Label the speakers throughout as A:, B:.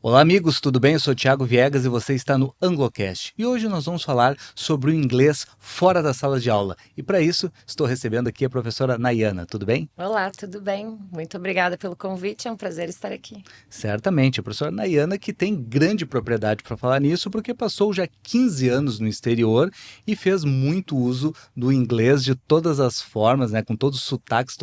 A: Olá amigos, tudo bem? Eu sou Thiago Viegas e você está no Anglocast. E hoje nós vamos falar sobre o inglês fora da sala de aula. E para isso, estou recebendo aqui a professora Nayana, tudo bem?
B: Olá, tudo bem? Muito obrigada pelo convite, é um prazer estar aqui.
A: Certamente, a professora Nayana que tem grande propriedade para falar nisso, porque passou já 15 anos no exterior e fez muito uso do inglês de todas as formas, né, com todos os sotaques,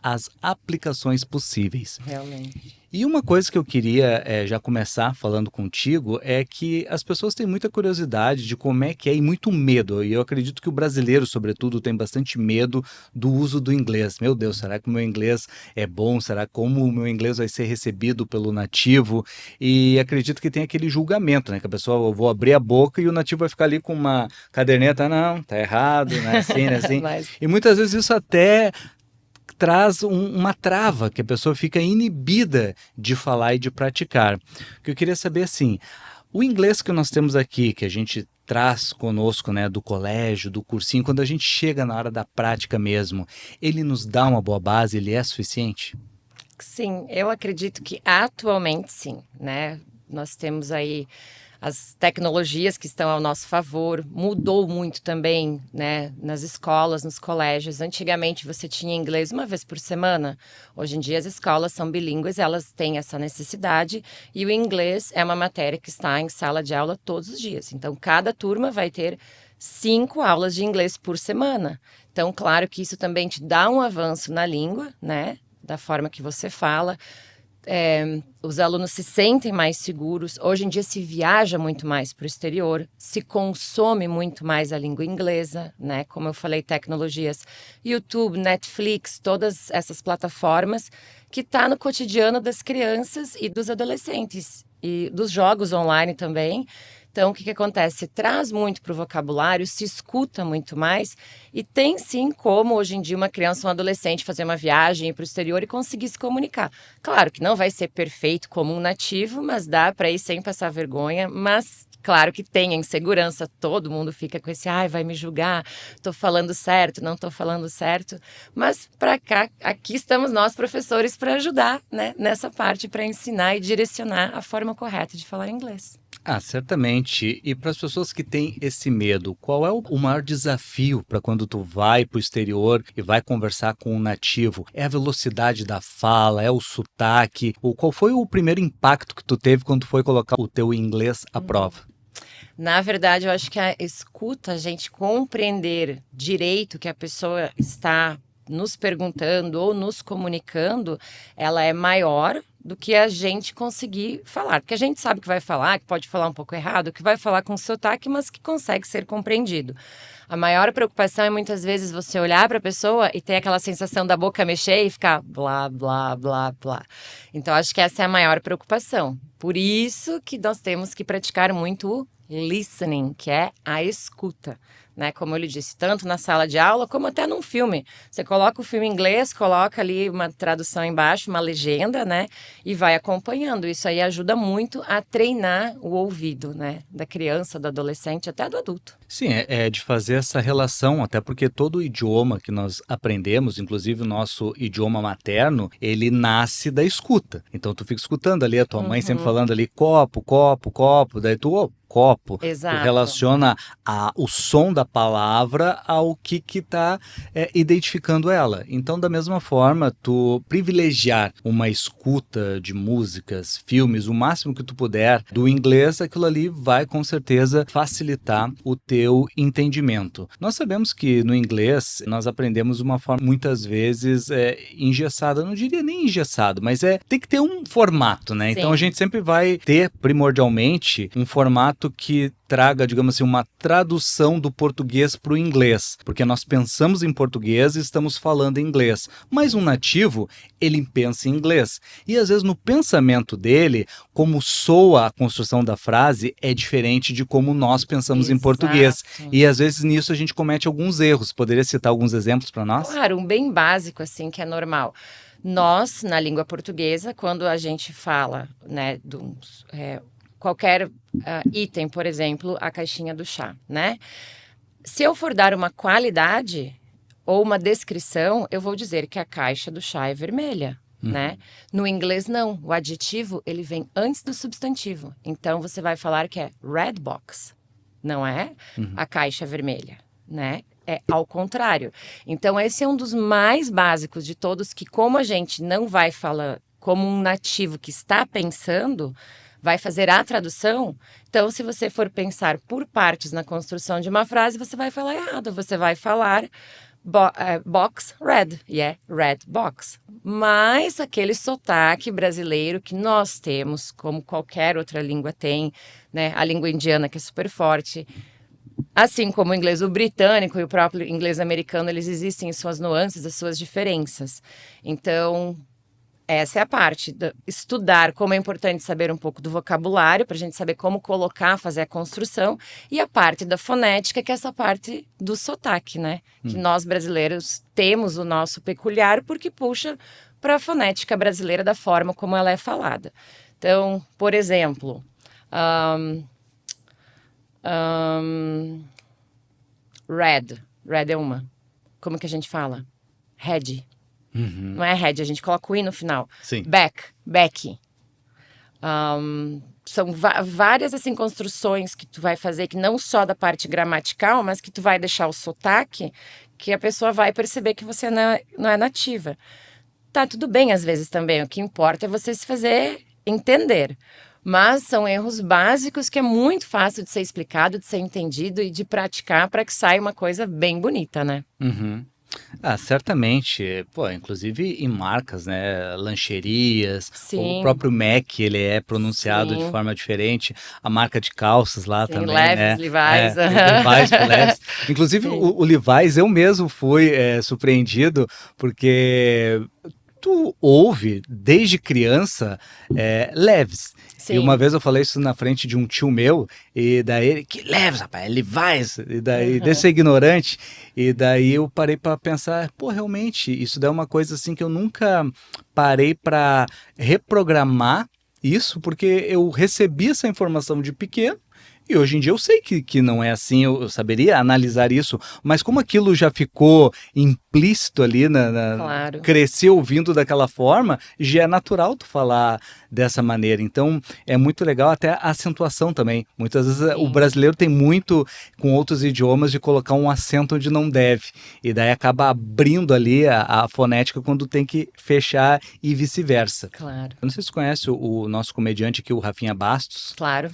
A: as aplicações possíveis.
B: Realmente.
A: E uma coisa que eu queria já começar falando contigo é que as pessoas têm muita curiosidade de como é que é e muito medo. E eu acredito que o brasileiro, sobretudo, tem bastante medo do uso do inglês. Meu Deus, será que o meu inglês é bom? Será como o meu inglês vai ser recebido pelo nativo? E acredito que tem aquele julgamento, né? Que a pessoa, eu vou abrir a boca e o nativo vai ficar ali com uma caderneta, não, tá errado, não é assim, não é assim.
B: Mas,
A: E muitas vezes isso até traz uma trava, que a pessoa fica inibida de falar e de praticar. O que eu queria saber assim, o inglês que nós temos aqui, que a gente traz conosco, né, do colégio, do cursinho, quando a gente chega na hora da prática mesmo, ele nos dá uma boa base, ele é suficiente?
B: sim, eu acredito que atualmente sim, né? Nós temos aí as tecnologias que estão ao nosso favor, mudou muito também, né, nas escolas, nos colégios. Antigamente você tinha inglês uma vez por semana. Hoje em dia as escolas são bilíngues, elas têm essa necessidade e o inglês é uma matéria que está em sala de aula todos os dias. Então cada turma vai ter 5 aulas de inglês por semana. Então, claro que isso também te dá um avanço na língua, né? Da forma que você fala. Os alunos se sentem mais seguros. Hoje em dia se viaja muito mais para o exterior, se consome muito mais a língua inglesa, né? Como eu falei, tecnologias, YouTube, Netflix, todas essas plataformas que tá no cotidiano das crianças e dos adolescentes e dos jogos online também. Então, o que acontece? Traz muito para o vocabulário, se escuta muito mais e tem sim como hoje em dia uma criança, um adolescente fazer uma viagem, ir para o exterior e conseguir se comunicar. Claro que não vai ser perfeito como um nativo, mas dá para ir sem passar vergonha, mas claro que tem a insegurança, todo mundo fica com esse, ai, vai me julgar, tô falando certo, não tô falando certo, mas para cá, aqui estamos nós professores para ajudar, né, nessa parte, para ensinar e direcionar a forma correta de falar inglês.
A: Ah, certamente. E para as pessoas que têm esse medo, qual é o maior desafio para quando tu vai para o exterior e vai conversar com um nativo? É a velocidade da fala, é o sotaque? Ou qual foi o primeiro impacto que tu teve quando tu foi colocar o teu inglês à prova?
B: Na verdade, eu acho que a escuta, a gente compreender direito que a pessoa está nos perguntando ou nos comunicando, ela é maior do que a gente conseguir falar. Porque a gente sabe que vai falar, que pode falar um pouco errado, que vai falar com sotaque, mas que consegue ser compreendido. A maior preocupação é muitas vezes você olhar para a pessoa e ter aquela sensação da boca mexer e ficar blá, blá, blá, blá. Então, acho que essa é a maior preocupação. Por isso que nós temos que praticar muito o listening, que é a escuta, né? Como eu lhe disse, tanto na sala de aula como até num filme. Você coloca o filme em inglês, coloca ali uma tradução embaixo, uma legenda, né? E vai acompanhando. Isso aí ajuda muito a treinar o ouvido, né? Da criança, do adolescente, até do adulto.
A: Sim, é de fazer essa relação, até porque todo idioma que nós aprendemos, inclusive o nosso idioma materno, ele nasce da escuta. Então tu fica escutando ali a tua mãe sempre
B: Uhum,
A: falando ali copo, copo, copo, daí tu, ô, copo, tu
B: exato.
A: relaciona o som da palavra ao que tá identificando ela. Então, da mesma forma, tu privilegiar uma escuta de músicas, filmes, o máximo que tu puder do inglês, aquilo ali vai com certeza facilitar o teu entendimento. Nós sabemos que no inglês nós aprendemos uma forma muitas vezes engessada, não diria nem engessado, mas tem que ter um formato, né? Então a
B: Sim.
A: gente sempre vai ter primordialmente um formato que traga, digamos assim, uma tradução do português para o inglês, porque nós pensamos em português e estamos falando em inglês, mas um nativo, ele pensa em inglês, e às vezes no pensamento dele, como soa a construção da frase, é diferente de como nós pensamos em português,
B: Exato.
A: e às vezes nisso a gente comete alguns erros. Poderia citar alguns exemplos para nós?
B: Claro, um bem básico, assim, que é normal. Nós, na língua portuguesa, quando a gente fala, né, qualquer item, por exemplo, a caixinha do chá, né? Se eu for dar uma qualidade ou uma descrição, eu vou dizer que a caixa do chá é vermelha. né? No inglês, não. O adjetivo, ele vem antes do substantivo. Então, você vai falar que é red box, não é a caixa vermelha, né? É ao contrário. Então, esse é um dos mais básicos de todos, que como a gente não vai falar como um nativo que está pensando, vai fazer a tradução. Então, se você for pensar por partes na construção de uma frase, você vai falar errado. Você vai falar box red, e é red box. Mas aquele sotaque brasileiro que nós temos, como qualquer outra língua tem, né? A língua indiana, que é super forte. Assim como o inglês britânico e o próprio inglês americano, eles existem em suas nuances, as suas diferenças. Então, essa é a parte de estudar como é importante saber um pouco do vocabulário, para a gente saber como colocar, fazer a construção, e a parte da fonética, que é essa parte do sotaque, né? Que nós brasileiros temos o nosso peculiar, porque puxa para a fonética brasileira da forma como ela é falada. Então, por exemplo, red é uma. Como que a gente fala? Red. Não é red, a gente coloca o i no final.
A: Sim.
B: Beck. São várias, assim, construções que tu vai fazer, que não só da parte gramatical, mas que tu vai deixar o sotaque, que a pessoa vai perceber que você não é nativa. Tá, tudo bem às vezes também, o que importa é você se fazer entender. Mas são erros básicos que é muito fácil de ser explicado, de ser entendido e de praticar para que saia uma coisa bem bonita, né?
A: Ah, certamente. Pô, inclusive em marcas, né? Lancherias,
B: Sim.
A: o próprio Mac, ele é pronunciado de
B: Sim.
A: forma diferente. A marca de calças lá
B: Sim,
A: também,
B: Levi's,
A: né?
B: Levi's.
A: Levi's pro Levi's. Inclusive,
B: Sim.
A: o Levi's, eu mesmo fui surpreendido, porque tu ouve desde criança Levi's.
B: Sim.
A: E uma vez eu falei isso na frente de um tio meu, e daí ele, que Levi's, rapaz, é Levi's, e daí, desse ignorante, e daí eu parei para pensar, pô, realmente, isso daí é uma coisa assim que eu nunca parei para reprogramar isso, porque eu recebi essa informação de pequeno, e hoje em dia eu sei que não é assim, eu saberia analisar isso, mas como aquilo já ficou implícito ali,
B: Claro.
A: cresceu ouvindo daquela forma, já é natural tu falar dessa maneira. Então é muito legal até a acentuação também. Muitas vezes o brasileiro tem muito com outros idiomas de colocar um acento onde não deve, e daí acaba abrindo ali a fonética quando tem que fechar e vice-versa.
B: Claro.
A: Eu não sei se você conhece o nosso comediante aqui, o Rafinha Bastos.
B: Claro.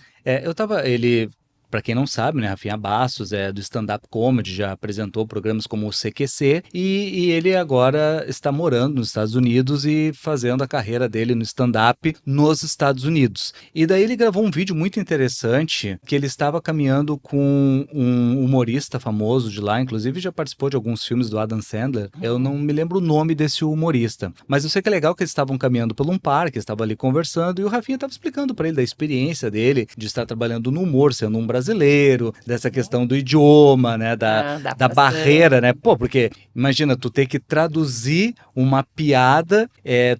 A: Ele, para quem não sabe, né, Rafinha Bastos é do stand-up comedy, já apresentou programas como o CQC, e ele agora está morando nos Estados Unidos e fazendo a carreira dele no stand-up nos Estados Unidos. E daí ele gravou um vídeo muito interessante, que ele estava caminhando com um humorista famoso de lá, inclusive já participou de alguns filmes do Adam Sandler. Eu não me lembro o nome desse humorista, mas eu sei que é legal que eles estavam caminhando por um parque, estavam ali conversando, e o Rafinha estava explicando para ele da experiência dele, de estar trabalhando no humor, sendo um brasileiro, dessa questão do idioma, né, da barreira, né, pô, porque imagina, tu ter que traduzir uma piada,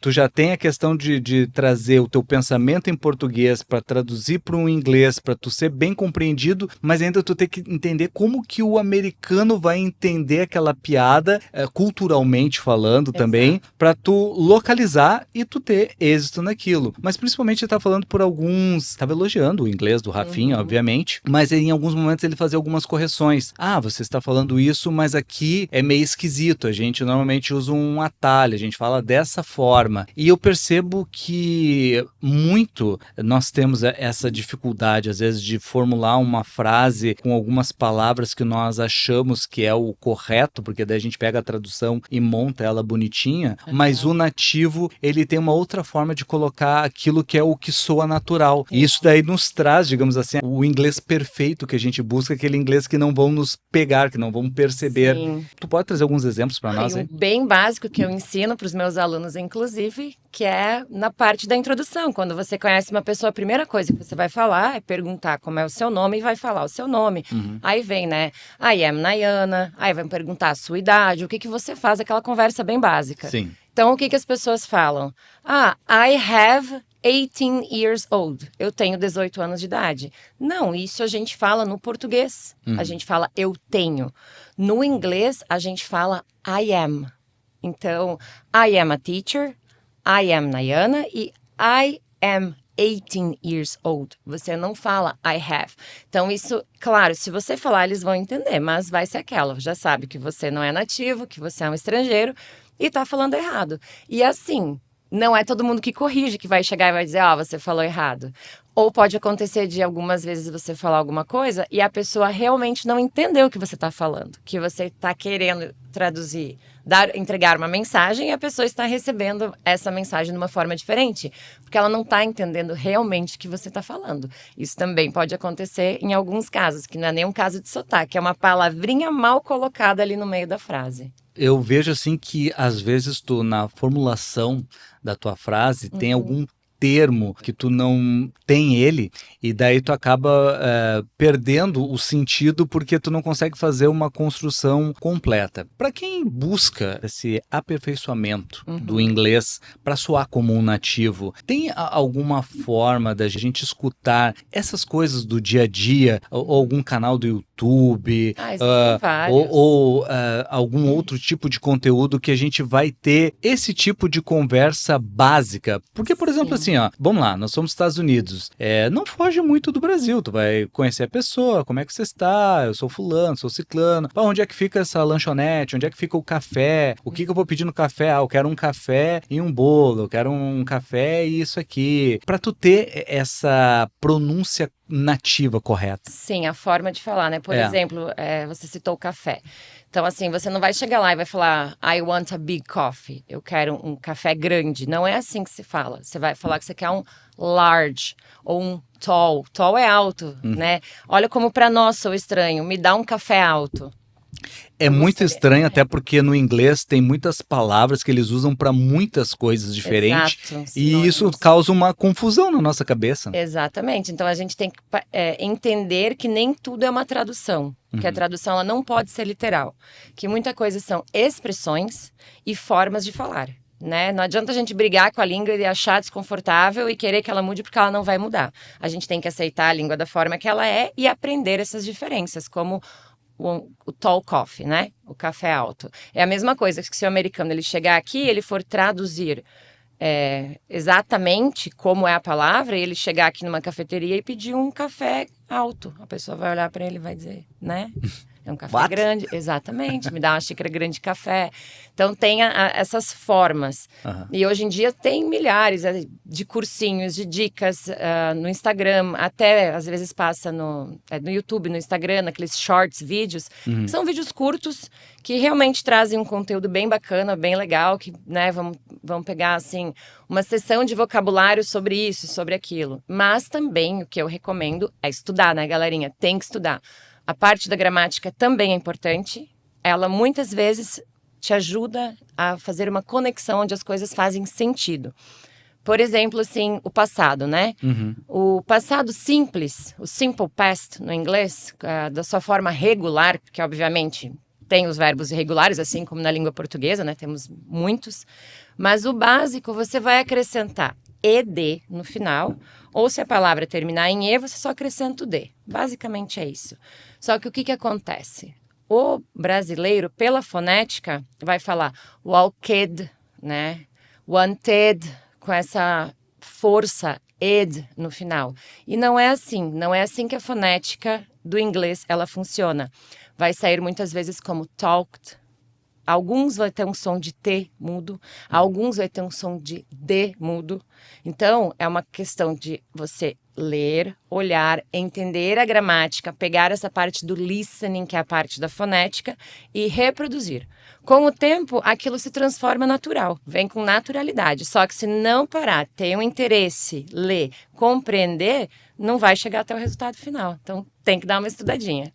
A: tu já tem a questão de trazer o teu pensamento em português para traduzir para um inglês, para tu ser bem compreendido, mas ainda tu ter que entender como que o americano vai entender aquela piada, culturalmente falando também, para tu localizar e tu ter êxito naquilo. Mas principalmente ele tá falando por alguns, tava elogiando o inglês do Rafinha, obviamente, mas em alguns momentos ele fazia algumas correções. Ah, você está falando isso, mas aqui é meio esquisito, a gente normalmente usa um atalho, a gente fala dessa forma. E eu percebo que muito nós temos essa dificuldade, às vezes, de formular uma frase com algumas palavras que nós achamos que é o correto, porque daí a gente pega a tradução e monta ela bonitinha, mas o nativo, ele tem uma outra forma de colocar aquilo que é o que soa natural. E isso daí nos traz, digamos assim, o inglês perfeito que a gente busca, aquele inglês que não vão nos pegar, que não vão perceber.
B: Sim.
A: Tu pode trazer alguns exemplos para nós aí?
B: Bem básico que eu ensino para os meus alunos, inclusive, que é na parte da introdução. Quando você conhece uma pessoa, a primeira coisa que você vai falar é perguntar como é o seu nome e vai falar o seu nome. Aí vem, né? I am Nayana. Aí vai perguntar a sua idade, o que você faz, aquela conversa bem básica.
A: Sim.
B: Então, o que as pessoas falam? I have 18 years old. Eu tenho 18 anos de idade. Não, isso a gente fala no português. A gente fala eu tenho. No inglês, a gente fala I am. Então, I am a teacher, I am Nayana e I am 18 years old. Você não fala I have. Então isso, claro, se você falar eles vão entender, mas vai ser aquela. Já sabe que você não é nativo, que você é um estrangeiro e tá falando errado. E assim, não é todo mundo que corrige, que vai chegar e vai dizer, você falou errado. Ou pode acontecer de algumas vezes você falar alguma coisa e a pessoa realmente não entendeu o que você está falando, que você está querendo traduzir, entregar uma mensagem e a pessoa está recebendo essa mensagem de uma forma diferente, porque ela não está entendendo realmente o que você está falando. Isso também pode acontecer em alguns casos, que não é nem um caso de sotaque, é uma palavrinha mal colocada ali no meio da frase.
A: Eu vejo assim que às vezes tu na formulação da tua frase tem algum termo que tu não tem ele e daí tu acaba perdendo o sentido porque tu não consegue fazer uma construção completa. Para quem busca esse aperfeiçoamento do inglês para soar como um nativo, tem alguma forma da gente escutar essas coisas do dia a dia, ou algum canal do YouTube,
B: existem vários.
A: ou algum outro tipo de conteúdo que a gente vai ter esse tipo de conversa básica? Porque, por exemplo, assim, vamos lá, nós somos Estados Unidos, não foge muito do Brasil, tu vai conhecer a pessoa, como é que você está, eu sou fulano, sou ciclano, onde é que fica essa lanchonete, onde é que fica o café, o que eu vou pedir no café, eu quero um café e um bolo, eu quero um café e isso aqui, para tu ter essa pronúncia nativa correta.
B: Sim, a forma de falar, né? Por exemplo, você citou o café. Então, assim, você não vai chegar lá e vai falar I want a big coffee. Eu quero um café grande. Não é assim que se fala. Você vai falar que você quer um large ou um tall. Tall é alto, né? Olha como para nós sou estranho. Me dá um café alto.
A: É muito estranho, até porque no inglês tem muitas palavras que eles usam para muitas coisas diferentes.
B: Exato,
A: e isso causa uma confusão na nossa cabeça.
B: Exatamente. Então a gente tem que entender que nem tudo é uma tradução. Que a tradução ela não pode ser literal. Que muita coisa são expressões e formas de falar. Né? Não adianta a gente brigar com a língua e achar desconfortável e querer que ela mude porque ela não vai mudar. A gente tem que aceitar a língua da forma que ela é e aprender essas diferenças, como o tall coffee, né? O café alto. É a mesma coisa que se o americano ele chegar aqui, ele for traduzir exatamente como é a palavra, e ele chegar aqui numa cafeteria e pedir um café alto. A pessoa vai olhar para ele e vai dizer, né? É um café grande, exatamente, me dá uma xícara grande de café. Então tem essas formas. E hoje em dia tem milhares de cursinhos, de dicas no Instagram, até às vezes passa no YouTube, no Instagram, naqueles shorts, vídeos. São vídeos curtos que realmente trazem um conteúdo bem bacana, bem legal, que né, vamos pegar assim uma sessão de vocabulário sobre isso, sobre aquilo. Mas também o que eu recomendo é estudar, né, galerinha? Tem que estudar. A parte da gramática também é importante. Ela muitas vezes te ajuda a fazer uma conexão onde as coisas fazem sentido. Por exemplo, assim, o passado, né? O passado simples, o simple past no inglês, da sua forma regular, porque obviamente tem os verbos irregulares, assim como na língua portuguesa, né? Temos muitos. Mas o básico você vai acrescentar ed no final, ou se a palavra terminar em e, você só acrescenta o d. Basicamente é isso. Só que o que acontece? O brasileiro, pela fonética, vai falar walked, né? Wanted, com essa força ed no final. E não é assim. Não é assim que a fonética do inglês ela funciona. Vai sair muitas vezes como talked. Alguns vai ter um som de T mudo, alguns vai ter um som de D mudo. Então, é uma questão de você ler, olhar, entender a gramática, pegar essa parte do listening, que é a parte da fonética, e reproduzir. Com o tempo, aquilo se transforma natural, vem com naturalidade. Só que se não parar, ter um interesse, ler, compreender, não vai chegar até o resultado final. Então, tem que dar uma estudadinha.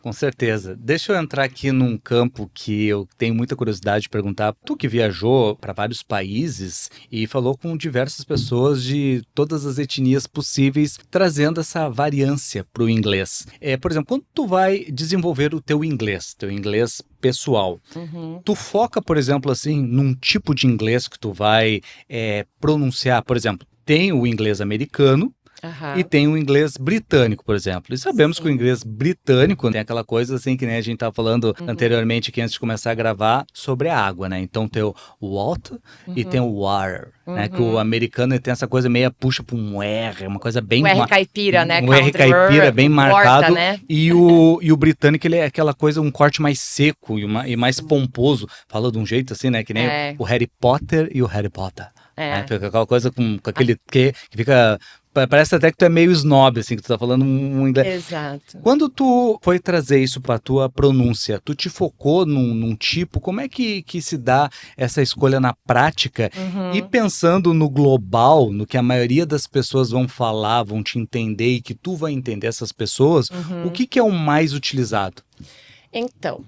A: Com certeza. Deixa eu entrar aqui num campo que eu tenho muita curiosidade de perguntar. Tu que viajou para vários países e falou com diversas pessoas de todas as etnias possíveis, trazendo essa variância para o inglês. Por exemplo, quando tu vai desenvolver o teu inglês pessoal, tu foca, por exemplo, assim, num tipo de inglês que tu vai pronunciar. Por exemplo, tem o inglês americano, E
B: Aham.
A: tem o inglês britânico, por exemplo. E sabemos que o
B: Sim.
A: inglês britânico tem aquela coisa assim que, né, a gente estava falando
B: Uhum.
A: anteriormente aqui antes de começar a gravar sobre a água, né? Então tem o water e tem
B: Uhum.
A: o water, né? Que o
B: Uhum.
A: americano ele tem essa coisa meia puxa para um R, uma coisa
B: O
A: bem
B: R caipira, né?
A: um R
B: Country
A: caipira bem
B: Water,
A: marcado
B: né?
A: e o britânico ele é aquela coisa um corte mais seco e mais
B: Sim.
A: pomposo, fala de um jeito assim, né? Que nem
B: É,
A: o Harry Potter e o Harry Potter. Né?
B: é.
A: Fica aquela coisa com
B: A-
A: aquele que fica. Parece até que tu é meio snob, assim, que tu tá falando um inglês.
B: Exato.
A: Quando tu foi trazer isso pra tua pronúncia, tu te focou num tipo? Como é que se dá essa escolha na prática? E
B: Uhum.
A: pensando no global, no que a maioria das pessoas vão falar, vão te entender e que tu vai entender essas pessoas, o
B: Uhum.
A: que é o mais utilizado?
B: Então,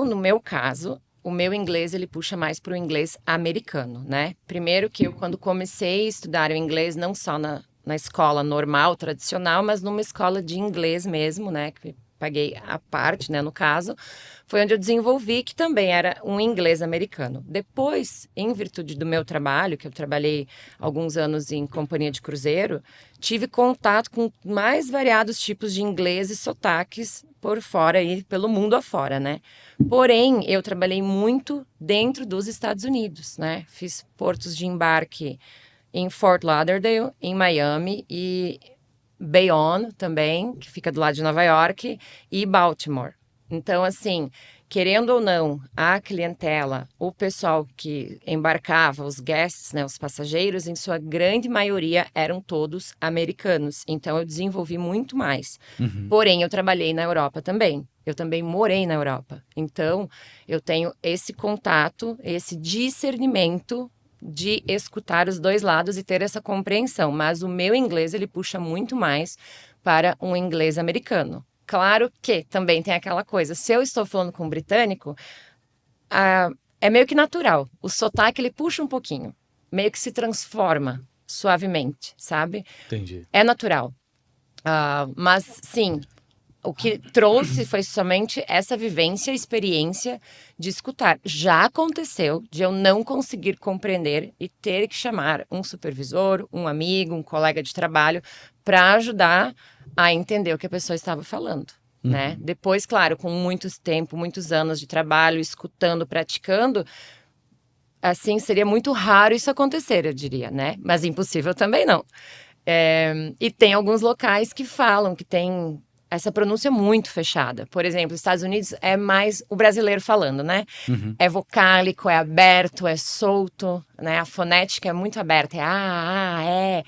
B: no meu caso, o meu inglês ele puxa mais para o inglês americano, né? Primeiro que eu, quando comecei a estudar o inglês, não só na escola normal, tradicional, mas numa escola de inglês mesmo, né? Que paguei a parte, né? No caso, foi onde eu desenvolvi que também era um inglês americano. Depois, em virtude do meu trabalho, que eu trabalhei alguns anos em companhia de cruzeiro, tive contato com mais variados tipos de inglês e sotaques por fora e pelo mundo afora, né? Porém, eu trabalhei muito dentro dos Estados Unidos, né? Fiz portos de embarque em Fort Lauderdale, em Miami e Bayonne também, que fica do lado de Nova York, e Baltimore. Então, assim, querendo ou não, a clientela, o pessoal que embarcava, os guests, né, os passageiros, em sua grande maioria eram todos americanos. Então, eu desenvolvi muito mais.
A: Uhum.
B: Porém, eu trabalhei na Europa também. Eu também morei na Europa. Então, eu tenho esse contato, esse discernimento de escutar os dois lados e ter essa compreensão. Mas o meu inglês, ele puxa muito mais para um inglês americano. Claro que também tem aquela coisa, se eu estou falando com um britânico, é meio que natural. O sotaque, ele puxa um pouquinho. Meio que se transforma suavemente, sabe?
A: Entendi.
B: É natural. Mas, sim, o que trouxe foi somente essa vivência, experiência de escutar. Já aconteceu de eu não conseguir compreender e ter que chamar um supervisor, um amigo, um colega de trabalho para ajudar a entender o que a pessoa estava falando, né?
A: Uhum.
B: Depois, claro, com muitos anos de trabalho, escutando, praticando, assim, seria muito raro isso acontecer, eu diria, né? Mas impossível também não. E tem alguns locais que falam que tem essa pronúncia muito fechada. Por exemplo, os Estados Unidos é mais o brasileiro falando, né?
A: Uhum.
B: É vocálico, é aberto, é solto, né? A fonética é muito aberta, é.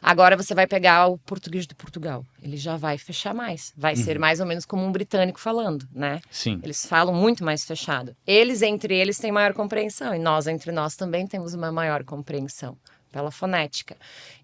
B: Agora você vai pegar o português de Portugal, ele já vai fechar mais, vai ser
A: Uhum.
B: mais ou menos como um britânico falando, né?
A: Sim.
B: Eles falam muito mais fechado. Eles entre eles têm maior compreensão e nós entre nós também temos uma maior compreensão pela fonética.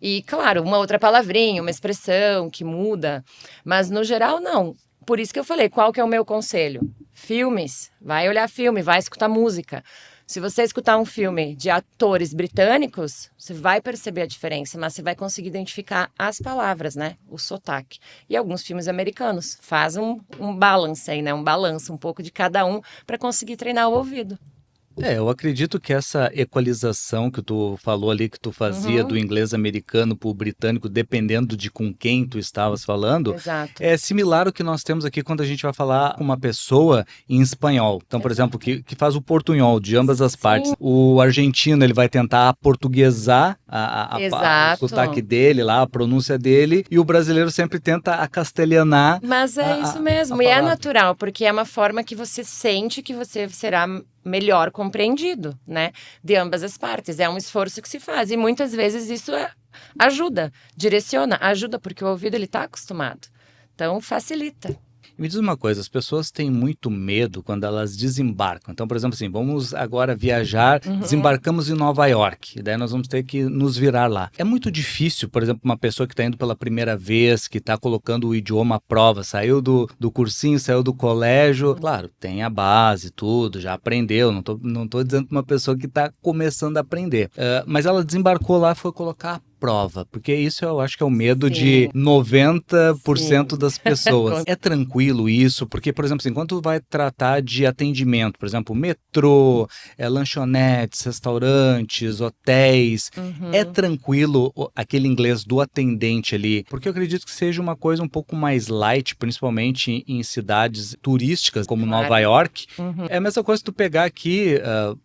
B: E, claro, uma outra palavrinha, uma expressão que muda, mas no geral não. Por isso que eu falei, qual que é o meu conselho? Filmes, vai olhar filme, vai escutar música. Se você escutar um filme de atores britânicos, você vai perceber a diferença, mas você vai conseguir identificar as palavras, né? O sotaque. E alguns filmes americanos. Faz um balance aí, né? Um balanço um pouco de cada um para conseguir treinar o ouvido.
A: Eu acredito que essa equalização que tu falou ali, que tu fazia do
B: Uhum,
A: inglês americano para o britânico, dependendo de com quem tu estavas falando,
B: exato.
A: é similar ao que nós temos aqui quando a gente vai falar com uma pessoa em espanhol. Então, por exemplo,
B: Exato.
A: que faz o portunhol de ambas as partes.
B: Sim,
A: O argentino, ele vai tentar aportuguesar o sotaque
B: exato.
A: dele lá, a pronúncia dele, e o brasileiro sempre tenta acastelhanar
B: Mas é isso
A: a
B: mesmo, e é
A: palavra.
B: natural, porque é uma forma que você sente que você será melhor compreendido, né? De ambas as partes. É um esforço que se faz, e muitas vezes isso ajuda, direciona, ajuda, porque o ouvido ele está acostumado. Então, facilita.
A: Me diz uma coisa, as pessoas têm muito medo quando elas desembarcam. Então, por exemplo, assim, vamos agora viajar,
B: Uhum.
A: desembarcamos em Nova York, e daí nós vamos ter que nos virar lá. É muito difícil, por exemplo, uma pessoa que está indo pela primeira vez, que está colocando o idioma à prova, saiu do cursinho, saiu do colégio, claro, tem a base, tudo, já aprendeu, não tô dizendo para uma pessoa que está começando a aprender. Mas ela desembarcou lá, foi colocar à prova? Porque isso eu acho que é o medo
B: Sim.
A: de 90%
B: Sim.
A: das pessoas. É tranquilo isso? Porque, por exemplo, assim, quando tu vai tratar de atendimento, por exemplo, metrô, lanchonetes, restaurantes, hotéis, é
B: Uhum.
A: tranquilo aquele inglês do atendente ali? Porque eu acredito que seja uma coisa um pouco mais light, principalmente em cidades turísticas como Nova
B: Claro.
A: York.
B: Uhum.
A: É a mesma coisa que tu pegar aqui,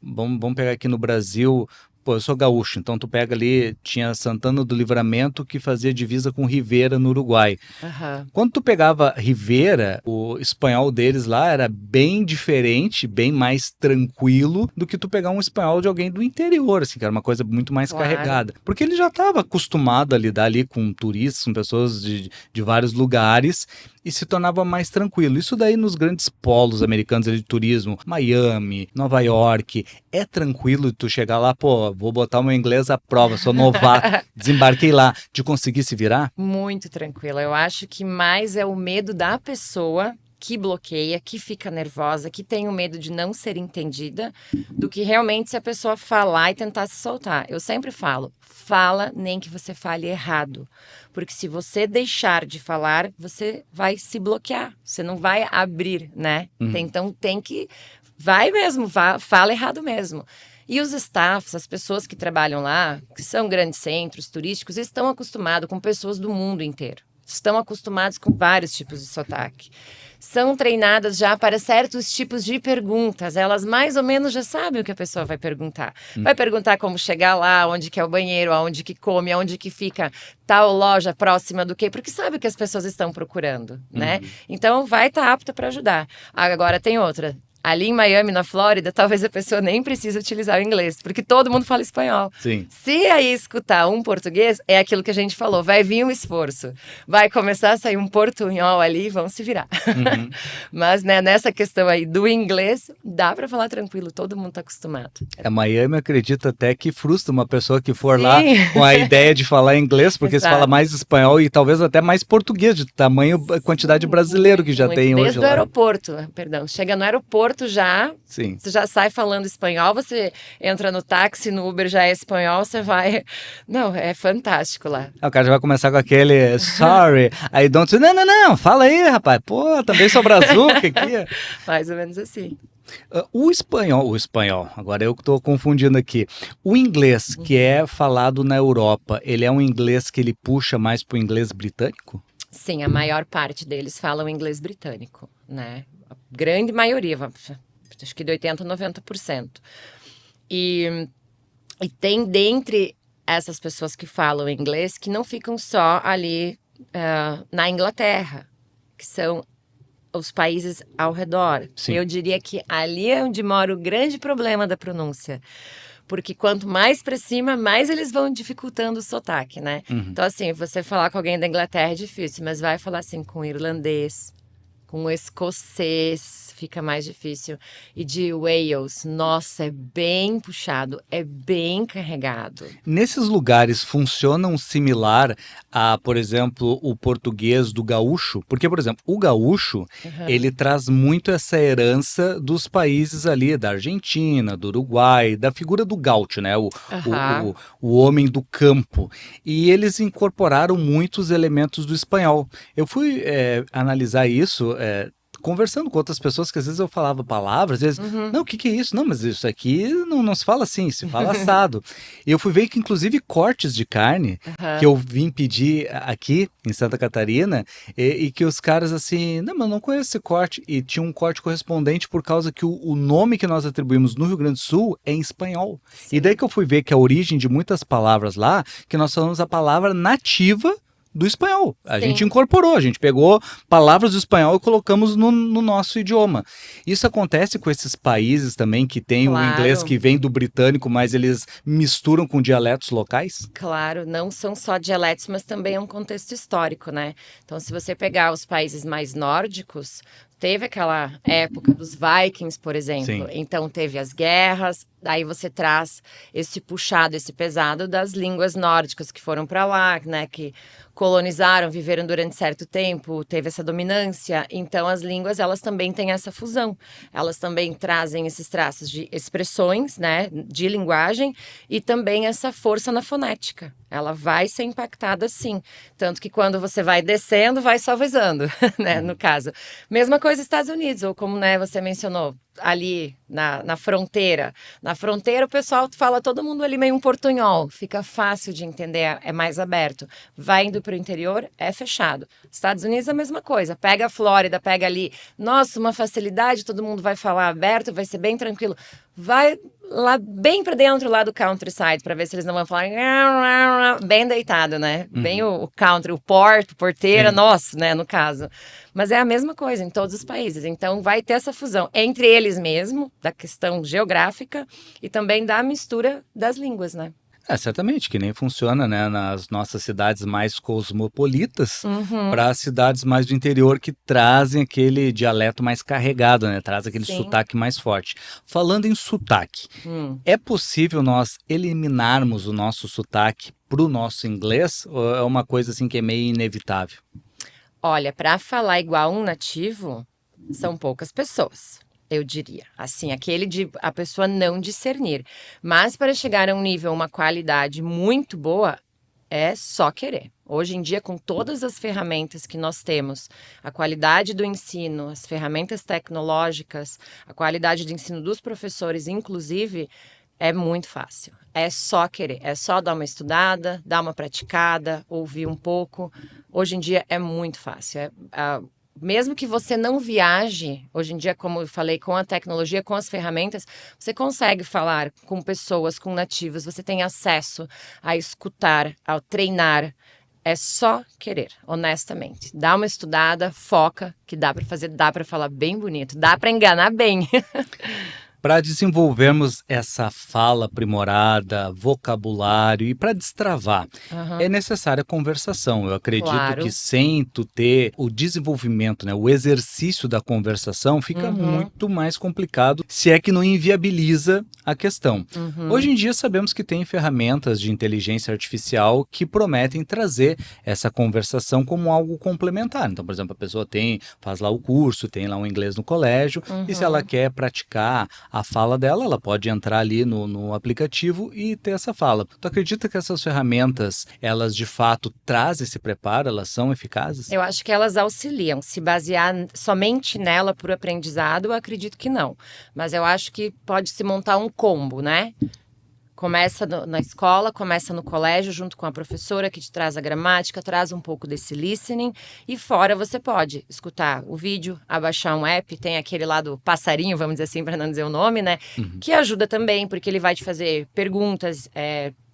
A: vamos pegar aqui no Brasil. Pô, eu sou gaúcho, então tu pega ali, tinha Santana do Livramento que fazia divisa com Rivera no Uruguai.
B: Aham.
A: Quando tu pegava Rivera, o espanhol deles lá era bem diferente, bem mais tranquilo do que tu pegar um espanhol de alguém do interior, assim, que era uma coisa muito mais
B: Claro.
A: carregada. Porque ele já estava acostumado a lidar ali com turistas, com pessoas de vários lugares e se tornava mais tranquilo. Isso daí nos grandes polos americanos ali de turismo, Miami, Nova York, é tranquilo tu chegar lá, pô, vou botar o meu inglês à prova, sou novato, desembarquei lá, de conseguir se virar?
B: Muito tranquila. Eu acho que mais é o medo da pessoa que bloqueia, que fica nervosa, que tem o medo de não ser entendida, do que realmente se a pessoa falar e tentar se soltar. Eu sempre falo, fala nem que você fale errado. Porque se você deixar de falar, você vai se bloquear. Você não vai abrir, né? Então tem que... Vai mesmo, fala errado mesmo. E os staffs, as pessoas que trabalham lá, que são grandes centros turísticos, estão acostumados com pessoas do mundo inteiro. Estão acostumados com vários tipos de sotaque. São treinadas já para certos tipos de perguntas. Elas mais ou menos já sabem o que a pessoa vai perguntar. Vai perguntar como chegar lá, onde que é o banheiro, aonde que come, aonde que fica tal loja próxima do quê, porque sabe o que as pessoas estão procurando, né? Então vai estar apta para ajudar. Agora tem outra. Ali em Miami, na Flórida, talvez a pessoa nem precise utilizar o inglês, porque todo mundo fala espanhol.
A: Sim.
B: Se aí escutar um português, é aquilo que a gente falou, vai vir um esforço. Vai começar a sair um portunhol ali e vão se virar. Mas, né, nessa questão aí do inglês, dá para falar tranquilo, todo mundo tá acostumado.
A: Miami, acredito até que frustra uma pessoa que for lá
B: Sim.
A: com a ideia de falar inglês, porque se
B: Exato.
A: fala mais espanhol e talvez até mais português, de tamanho, quantidade de brasileiro que já
B: Muito.
A: tem hoje
B: Desde o
A: lá.
B: aeroporto, perdão. Chega no aeroporto já,
A: Sim.
B: você já sai falando espanhol, você entra no táxi, no Uber já é espanhol, você vai... Não, é fantástico lá.
A: O cara já vai começar com aquele sorry, I don't... Não, fala aí, rapaz. Pô, também sou brazuca aqui.
B: Mais ou menos assim.
A: O espanhol, agora eu que estou confundindo aqui. O inglês que é falado na Europa, ele é um inglês que ele puxa mais pro inglês britânico?
B: Sim, a maior parte deles falam inglês britânico, né? A grande maioria, acho que de 80% a 90%. E tem dentre essas pessoas que falam inglês que não ficam só ali na Inglaterra, que são os países ao redor.
A: Sim.
B: Eu diria que ali é onde mora o grande problema da pronúncia. Porque quanto mais para cima, mais eles vão dificultando o sotaque, né? Então, assim, você falar com alguém da Inglaterra é difícil, mas vai falar assim com irlandês, com escocês, fica mais difícil. E de Wales, nossa, é bem puxado, é bem carregado.
A: Nesses lugares funcionam similar a, por exemplo, o português do gaúcho? Porque, por exemplo, o gaúcho, ele traz muito essa herança dos países ali, da Argentina, do Uruguai, da figura do gaúcho, né? O homem do campo. E eles incorporaram muitos elementos do espanhol. Eu fui analisar isso... conversando com outras pessoas que às vezes eu falava palavras, às vezes, não, o que é isso? Não, mas isso aqui não se fala assim, se fala assado. E eu fui ver que inclusive cortes de carne, que eu vim pedir aqui em Santa Catarina, e que os caras assim, não, mas eu não conheço esse corte, e tinha um corte correspondente por causa que o nome que nós atribuímos no Rio Grande do Sul é em espanhol.
B: Sim.
A: E daí que eu fui ver que a origem de muitas palavras lá, que nós falamos a palavra nativa do espanhol. A gente incorporou, a gente pegou palavras do espanhol e colocamos no nosso idioma. Isso acontece com esses países também que tem o inglês que vem do britânico, mas eles misturam com dialetos locais?
B: Claro, não são só dialetos, mas também é um contexto histórico, né? Então, se você pegar os países mais nórdicos, teve aquela época dos Vikings, por exemplo.
A: Sim.
B: Então, teve as guerras, daí você traz esse puxado, esse pesado das línguas nórdicas que foram para lá, né, que colonizaram, viveram durante certo tempo, teve essa dominância. Então, as línguas, elas também têm essa fusão. Elas também trazem esses traços de expressões, né, de linguagem e também essa força na fonética. Ela vai ser impactada sim. Tanto que quando você vai descendo, vai suavizando, né, no caso. Mesma coisa nos Estados Unidos, ou como, né, você mencionou, ali na fronteira. Na fronteira o pessoal fala todo mundo ali meio um portunhol, fica fácil de entender, é mais aberto. Vai indo para o interior, é fechado. Estados Unidos a mesma coisa, pega a Flórida, pega ali, nossa, uma facilidade, todo mundo vai falar aberto, vai ser bem tranquilo. Vai lá bem para dentro lá do countryside, para ver se eles não vão falar bem deitado, né? Bem o country, o porteira,
A: Sim.
B: nosso, né, no caso. Mas é a mesma coisa em todos os países. Então vai ter essa fusão entre eles mesmo, da questão geográfica e também da mistura das línguas, né?
A: Certamente, que nem funciona, né, nas nossas cidades mais cosmopolitas
B: Uhum,
A: para as cidades mais do interior que trazem aquele dialeto mais carregado, né, traz aquele
B: sim.
A: sotaque mais forte. Falando em sotaque,
B: Hum.
A: é possível nós eliminarmos o nosso sotaque para o nosso inglês ou é uma coisa assim que é meio inevitável?
B: Olha, para falar igual um nativo, são poucas pessoas, eu diria. Assim, aquele de a pessoa não discernir. Mas para chegar a um nível, uma qualidade muito boa, é só querer. Hoje em dia, com todas as ferramentas que nós temos, a qualidade do ensino, as ferramentas tecnológicas, a qualidade de ensino dos professores, inclusive, é muito fácil. É só querer, é só dar uma estudada, dar uma praticada, ouvir um pouco. Hoje em dia é muito fácil. Mesmo que você não viaje, hoje em dia, como eu falei, com a tecnologia, com as ferramentas, você consegue falar com pessoas, com nativos, você tem acesso a escutar, a treinar. É só querer, honestamente. Dá uma estudada, foca, que dá para fazer, dá para falar bem bonito, dá para enganar bem.
A: Para desenvolvermos essa fala aprimorada, vocabulário e para destravar, é
B: Aham,
A: necessária conversação. Eu acredito que
B: claro.
A: sem tu ter o desenvolvimento, né, o exercício da conversação, fica
B: Uhum,
A: muito mais complicado, se é que não inviabiliza a questão.
B: uhum.
A: Hoje em dia sabemos que tem ferramentas de inteligência artificial que prometem trazer essa conversação como algo complementar. Então, por exemplo, a pessoa faz lá o curso, tem lá o inglês no colégio, e se ela
B: Uhum.
A: quer praticar a fala dela, ela pode entrar ali no aplicativo e ter essa fala. Tu acredita que essas ferramentas, elas de fato trazem esse preparo, elas são eficazes?
B: Eu acho que elas auxiliam. Se basear somente nela por aprendizado, eu acredito que não. Mas eu acho que pode se montar um combo, né? Começa na escola, começa no colégio, junto com a professora que te traz a gramática, traz um pouco desse listening. E fora você pode escutar o vídeo, abaixar um app, tem aquele lá do passarinho, vamos dizer assim, para não dizer o nome, né?
A: Uhum.
B: Que ajuda também, porque ele vai te fazer perguntas,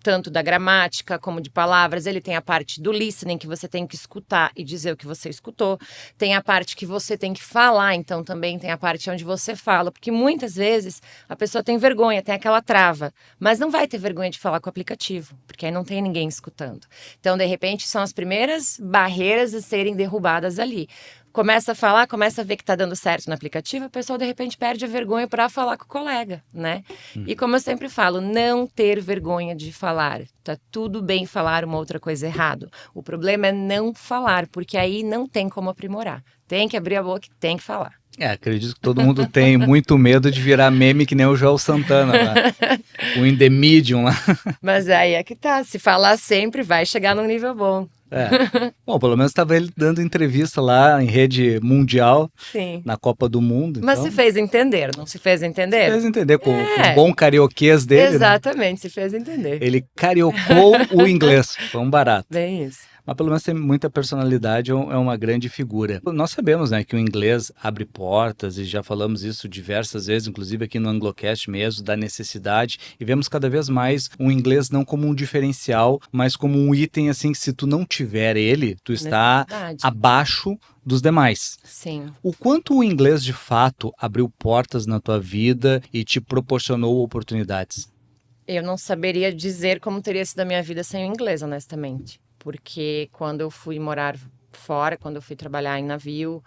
B: tanto da gramática como de palavras. Ele tem a parte do listening, que você tem que escutar e dizer o que você escutou. Tem a parte que você tem que falar, então também tem a parte onde você fala, porque muitas vezes a pessoa tem vergonha, tem aquela trava, mas não vai ter vergonha de falar com o aplicativo, porque aí não tem ninguém escutando. Então, de repente, são as primeiras barreiras a serem derrubadas ali. Começa a falar, começa a ver que tá dando certo no aplicativo, a pessoa de repente perde a vergonha para falar com o colega, né? E como eu sempre falo, não ter vergonha de falar. Tá tudo bem falar uma outra coisa errado. O problema é não falar, porque aí não tem como aprimorar. Tem que abrir a boca e tem que falar.
A: Acredito que todo mundo tem muito medo de virar meme que nem o Joel Santana lá, o In The Medium lá.
B: Mas aí é que tá, se falar sempre vai chegar num nível bom.
A: É. Bom, pelo menos estava ele dando entrevista lá em rede mundial,
B: Sim.
A: na Copa do Mundo,
B: Mas se
A: então
B: fez entender, não se fez
A: se
B: entender?
A: fez entender com o
B: É,
A: bom carioquês dele, né?
B: exatamente, se fez entender.
A: Ele cariocou o inglês, foi um barato.
B: Bem isso.
A: Mas pelo menos tem muita personalidade, é uma grande figura. Nós sabemos, né, que o inglês abre portas, e já falamos isso diversas vezes, inclusive aqui no Anglocast mesmo, da necessidade, e vemos cada vez mais o inglês não como um diferencial, mas como um item, assim, que se tu não tiver ele, tu está
B: Necessidade.
A: abaixo dos demais.
B: Sim.
A: O quanto o inglês, de fato, abriu portas na tua vida e te proporcionou oportunidades?
B: Eu não saberia dizer como teria sido a minha vida sem o inglês, honestamente. Porque quando eu fui morar fora, quando eu fui trabalhar em navio,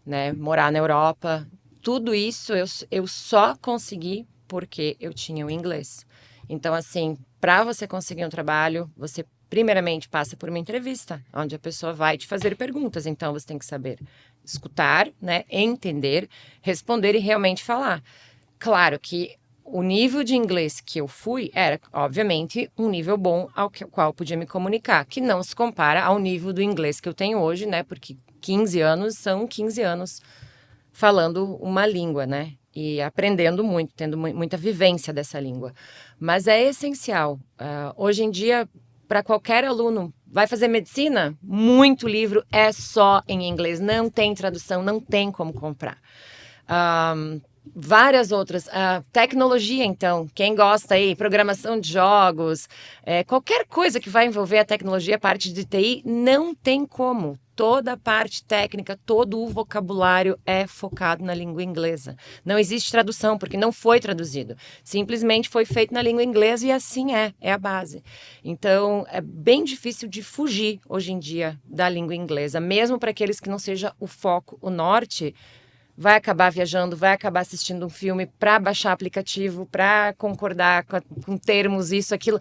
B: né? Morar na Europa. Tudo isso eu só consegui porque eu tinha o inglês. Então, assim, para você conseguir um trabalho, você primeiramente passa por uma entrevista, onde a pessoa vai te fazer perguntas. Então, você tem que saber escutar, né? Entender, responder e realmente falar. Claro que o nível de inglês que eu fui era, obviamente, um nível bom ao qual eu podia me comunicar, que não se compara ao nível do inglês que eu tenho hoje, né? Porque 15 anos são 15 anos falando uma língua, né? E aprendendo muito, tendo muita vivência dessa língua. Mas é essencial. Hoje em dia, para qualquer aluno, vai fazer medicina? Muito livro é só em inglês, não tem tradução, não tem como comprar. Várias outras. Tecnologia, então. Quem gosta aí, programação de jogos, qualquer coisa que vai envolver a tecnologia, a parte de TI, não tem como. Toda a parte técnica, todo o vocabulário é focado na língua inglesa. Não existe tradução, porque não foi traduzido. Simplesmente foi feito na língua inglesa e assim é a base. Então, é bem difícil de fugir, hoje em dia, da língua inglesa. Mesmo para aqueles que não seja o foco, o norte, vai acabar viajando, vai acabar assistindo um filme para baixar aplicativo, para concordar com termos, isso, aquilo.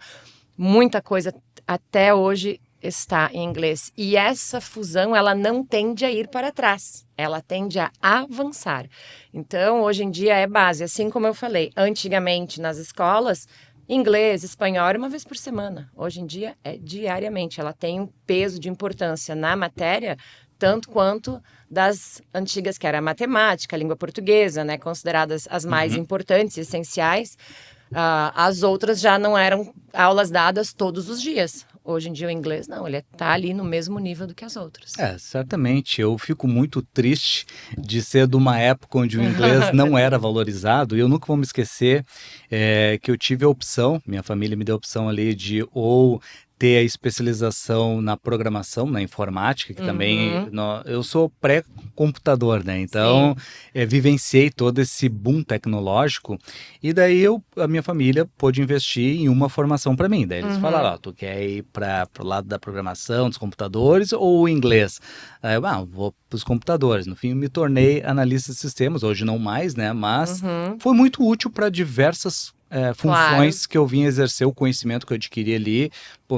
B: Muita coisa até hoje está em inglês. E essa fusão, ela não tende a ir para trás. Ela tende a avançar. Então, hoje em dia é base. Assim como eu falei, antigamente nas escolas, inglês, espanhol era uma vez por semana. Hoje em dia é diariamente. Ela tem um peso de importância na matéria, tanto quanto das antigas, que era a matemática, a língua portuguesa, né, consideradas as mais importantes e essenciais. As outras já não eram aulas dadas todos os dias. Hoje em dia o inglês não, ele está ali no mesmo nível do que as outras.
A: Certamente. Eu fico muito triste de ser de uma época onde o inglês não era valorizado. E eu nunca vou me esquecer que eu tive a opção, minha família me deu a opção ali de ou ter a especialização na programação, na informática, que também eu sou pré-computador, né? Então, vivenciei todo esse boom tecnológico e daí a minha família pôde investir em uma formação para mim. Daí eles falaram, ó, tu quer ir para o lado da programação, dos computadores ou o inglês? Aí eu, vou para os computadores. No fim, eu me tornei analista de sistemas, hoje não mais, né? Mas foi muito útil para diversas funções que eu vim exercer, o conhecimento que eu adquiri ali,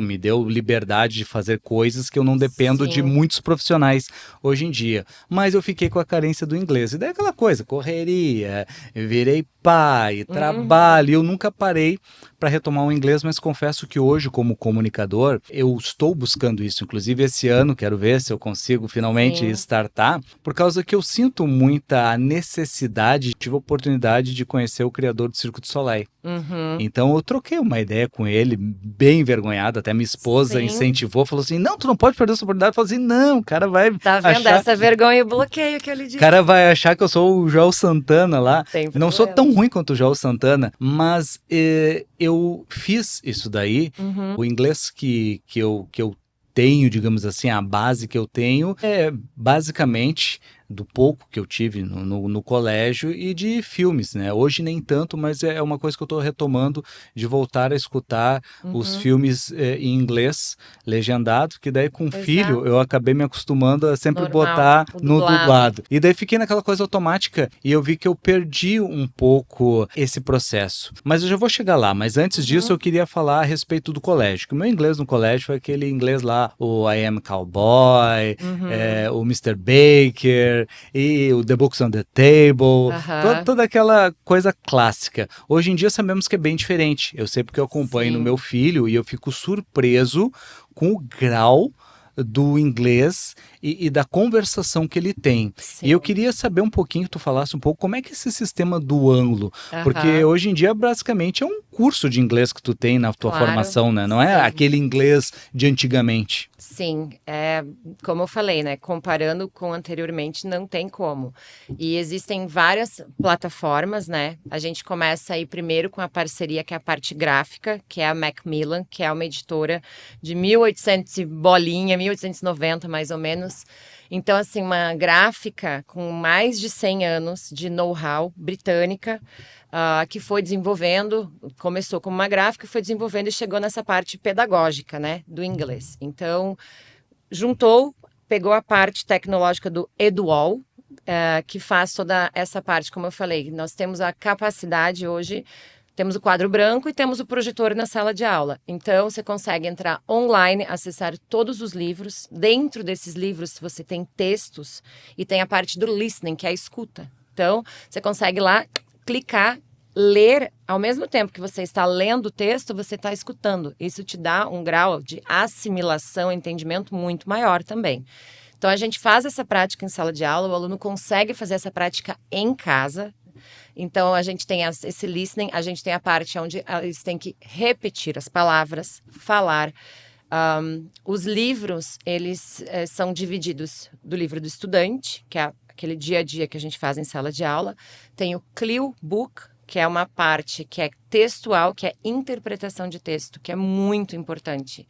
A: me deu liberdade de fazer coisas que eu não dependo de muitos profissionais hoje em dia. Mas eu fiquei com a carência do inglês. E daí aquela coisa, correria, virei pai, trabalho, eu nunca parei para retomar o inglês, mas confesso que hoje, como comunicador, eu estou buscando isso. Inclusive, esse ano, quero ver se eu consigo finalmente startar, por causa que eu sinto muita necessidade, tive a oportunidade de conhecer o criador do Circo du Soleil. Então eu troquei uma ideia com ele, bem envergonhado, até minha esposa incentivou, falou assim, não, tu não pode perder essa oportunidade. Eu falei assim, não, o cara vai
B: vendo essa vergonha e bloqueio que eu lhe disse.
A: O cara vai achar que eu sou o Joel Santana lá. Não sou tão ruim quanto o Joel Santana, mas eu fiz isso daí. O inglês que eu tenho, digamos assim, a base que eu tenho é basicamente do pouco que eu tive no colégio e de filmes, né? Hoje nem tanto, mas é uma coisa que eu estou retomando, de voltar a escutar os filmes em inglês legendado, que daí com o filho eu acabei me acostumando a sempre botar no dublado. E daí fiquei naquela coisa automática e eu vi que eu perdi um pouco esse processo. Mas eu já vou chegar lá, mas antes disso eu queria falar a respeito do colégio, que o meu inglês no colégio foi aquele inglês lá, o I Am Cowboy, o Mr. Baker, e o The Books on the Table, toda aquela coisa clássica. Hoje em dia sabemos que é bem diferente. Eu sei porque eu acompanho no meu filho e eu fico surpreso com o grau do inglês e da conversação que ele tem. E eu queria saber um pouquinho, que tu falasse um pouco, como é que é esse sistema do ângulo? Porque hoje em dia, basicamente, é um curso de inglês que tu tem na tua formação, né? Não é aquele inglês de antigamente.
B: Sim, como eu falei, né? Comparando com anteriormente, não tem como. E existem várias plataformas, né? A gente começa aí primeiro com a parceria, que é a parte gráfica, que é a Macmillan, que é uma editora de 1800 bolinha, 1890 mais ou menos. Então, assim, uma gráfica com mais de 100 anos de know-how, britânica, que foi desenvolvendo, começou como uma gráfica, foi desenvolvendo e chegou nessa parte pedagógica, né, do inglês. Então, pegou a parte tecnológica do Eduall, que faz toda essa parte, como eu falei. Nós temos a capacidade hoje, temos o quadro branco e temos o projetor na sala de aula. Então, você consegue entrar online, acessar todos os livros. Dentro desses livros, você tem textos e tem a parte do listening, que é a escuta. Então, você consegue lá clicar, ler, ao mesmo tempo que você está lendo o texto, você está escutando. Isso te dá um grau de assimilação, entendimento muito maior também. Então, a gente faz essa prática em sala de aula, o aluno consegue fazer essa prática em casa. Então, a gente tem esse listening, a gente tem a parte onde eles têm que repetir as palavras, falar. Os livros, eles são divididos do livro do estudante, que é aquele dia a dia que a gente faz em sala de aula. Tem o CLIO Book, que é uma parte que é textual, que é interpretação de texto, que é muito importante.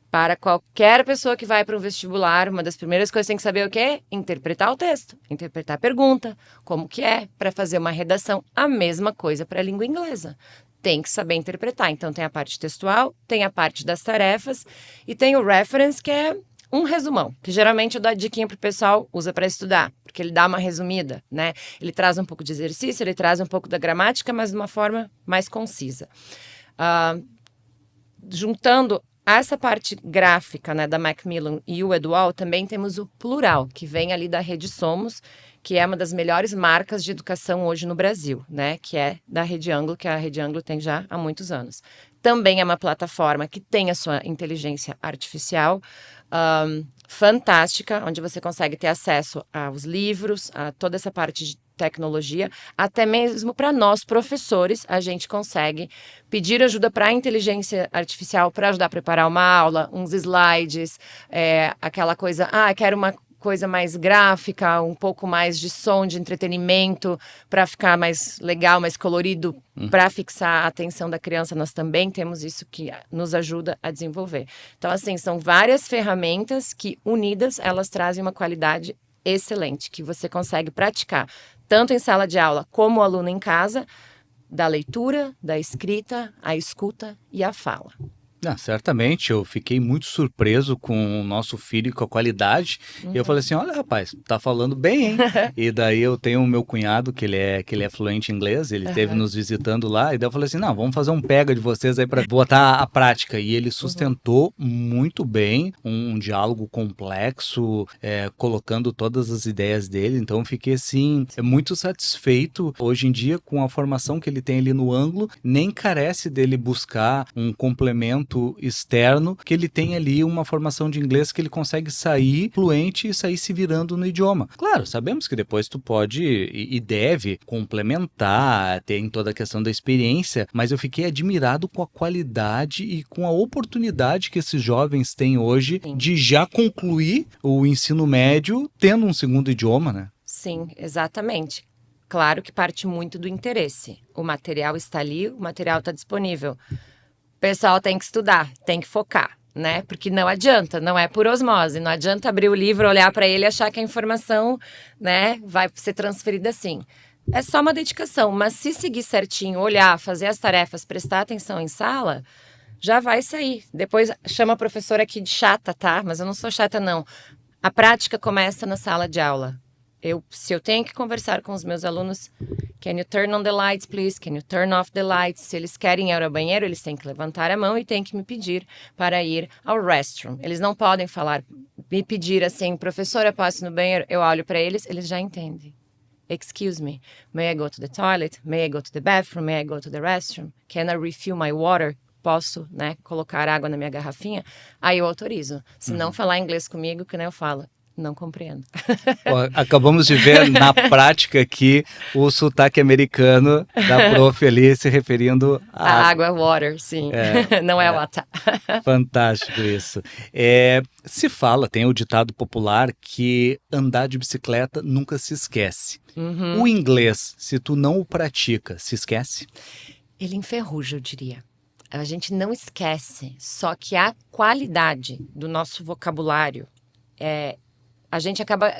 B: Para qualquer pessoa que vai para um vestibular, uma das primeiras coisas que tem que saber o quê? Interpretar o texto, interpretar a pergunta, como que é, para fazer uma redação. A mesma coisa para a língua inglesa. Tem que saber interpretar. Então, tem a parte textual, tem a parte das tarefas e tem o reference, que é um resumão, que geralmente eu dou a diquinha pro pessoal, usa para estudar, porque ele dá uma resumida, né? Ele traz um pouco de exercício, ele traz um pouco da gramática, mas de uma forma mais concisa. Juntando essa parte gráfica, né, da Macmillan e o Edual, também temos o Plural, que vem ali da Rede Somos, que é uma das melhores marcas de educação hoje no Brasil, né, que é da Rede Anglo, que a Rede Anglo tem já há muitos anos. Também é uma plataforma que tem a sua inteligência artificial fantástica, onde você consegue ter acesso aos livros, a toda essa parte de tecnologia, até mesmo para nós, professores, a gente consegue pedir ajuda para a inteligência artificial para ajudar a preparar uma aula, uns slides, aquela coisa, quero uma coisa mais gráfica, um pouco mais de som, de entretenimento, para ficar mais legal, mais colorido, para fixar a atenção da criança. Nós também temos isso que nos ajuda a desenvolver. Então, assim, são várias ferramentas que, unidas, elas trazem uma qualidade excelente, que você consegue praticar tanto em sala de aula como o aluno em casa, da leitura, da escrita, a escuta e a fala.
A: Certamente, eu fiquei muito surpreso com o nosso filho e com a qualidade. E eu falei assim, olha, rapaz, tá falando bem, hein? E daí eu tenho o meu cunhado, que ele é fluente em inglês, ele esteve nos visitando lá, e daí eu falei assim, não, vamos fazer um pega de vocês aí para botar a prática. E ele sustentou muito bem um diálogo complexo, colocando todas as ideias dele. Então eu fiquei assim, muito satisfeito hoje em dia com a formação que ele tem ali no Anglo, nem carece dele buscar um complemento externo, que ele tem ali uma formação de inglês que ele consegue sair fluente e sair se virando no idioma. Claro, sabemos que depois tu pode e deve complementar, tem toda a questão da experiência, mas eu fiquei admirado com a qualidade e com a oportunidade que esses jovens têm hoje de já concluir o ensino médio tendo um segundo idioma, né?
B: Sim, exatamente. Claro que parte muito do interesse. O material está ali, o material está disponível. O pessoal tem que estudar, tem que focar, né? Porque não adianta, não é por osmose. Não adianta abrir o livro, olhar para ele e achar que a informação, né, vai ser transferida assim. É só uma dedicação, mas se seguir certinho, olhar, fazer as tarefas, prestar atenção em sala, já vai sair. Depois chama a professora aqui de chata, tá? Mas eu não sou chata, não. A prática começa na sala de aula. Se eu tenho que conversar com os meus alunos, can you turn on the lights, please? Can you turn off the lights? Se eles querem ir ao banheiro, eles têm que levantar a mão e têm que me pedir para ir ao restroom. Eles não podem me pedir assim, professora, posso ir no banheiro? Eu olho para eles, eles já entendem. Excuse me, may I go to the toilet? May I go to the bathroom? May I go to the restroom? Can I refill my water? Posso, né, colocar água na minha garrafinha? Aí eu autorizo. Se não falar inglês comigo, que nem eu falo. Não compreendo.
A: Acabamos de ver na prática aqui o sotaque americano da prof ali se referindo
B: à água, water, sim. Não é water.
A: Fantástico isso. Se fala, tem o ditado popular que andar de bicicleta nunca se esquece. O inglês, se tu não o pratica, se esquece?
B: Ele enferruja, eu diria. A gente não esquece, só que a qualidade do nosso vocabulário A gente acaba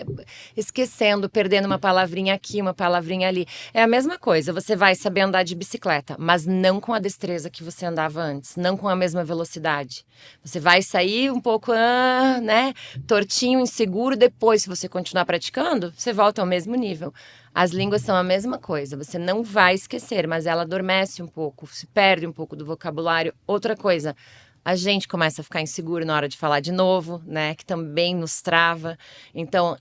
B: esquecendo, perdendo uma palavrinha aqui, uma palavrinha ali. É a mesma coisa, você vai saber andar de bicicleta, mas não com a destreza que você andava antes, não com a mesma velocidade. Você vai sair um pouco, né, tortinho, inseguro, depois, se você continuar praticando, você volta ao mesmo nível. As línguas são a mesma coisa, você não vai esquecer, mas ela adormece um pouco, se perde um pouco do vocabulário. Outra coisa, a gente começa a ficar inseguro na hora de falar de novo, né? Que também nos trava. Então,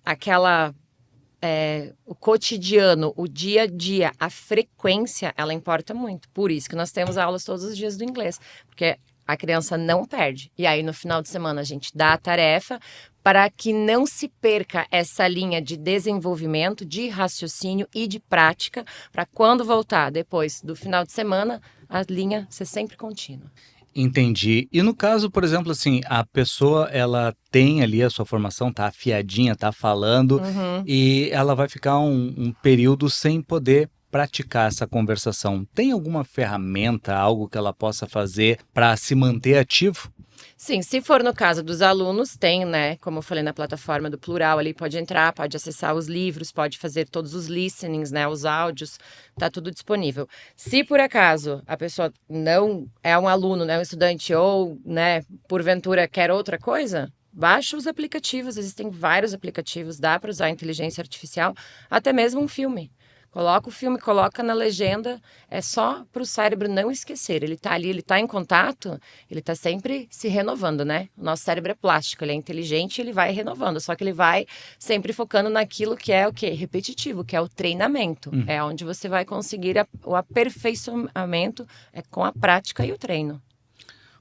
B: o cotidiano, o dia a dia, a frequência, ela importa muito. Por isso que nós temos aulas todos os dias do inglês, porque a criança não perde. E aí, no final de semana, a gente dá a tarefa para que não se perca essa linha de desenvolvimento, de raciocínio e de prática, para quando voltar depois do final de semana, a linha ser sempre contínua.
A: Entendi. E no caso, por exemplo, assim, a pessoa ela tem ali a sua formação, tá afiadinha, tá falando,
B: Uhum.
A: e ela vai ficar um período sem poder praticar essa conversação. Tem alguma ferramenta, algo que ela possa fazer para se manter ativo?
B: Sim, se for no caso dos alunos, tem, né? Como eu falei na plataforma do Plural, ali pode entrar, pode acessar os livros, pode fazer todos os listenings, né? Os áudios, tá tudo disponível. Se por acaso a pessoa não é um aluno, né? Um estudante ou, né, porventura quer outra coisa, baixa os aplicativos, existem vários aplicativos, dá para usar a inteligência artificial, até mesmo um filme. Coloca o filme, coloca na legenda, é só para o cérebro não esquecer. Ele está ali, ele está em contato, ele está sempre se renovando, né? O nosso cérebro é plástico, ele é inteligente, ele vai renovando, só que ele vai sempre focando naquilo que é o quê? Repetitivo, que é o treinamento. É onde você vai conseguir o aperfeiçoamento com a prática e o treino.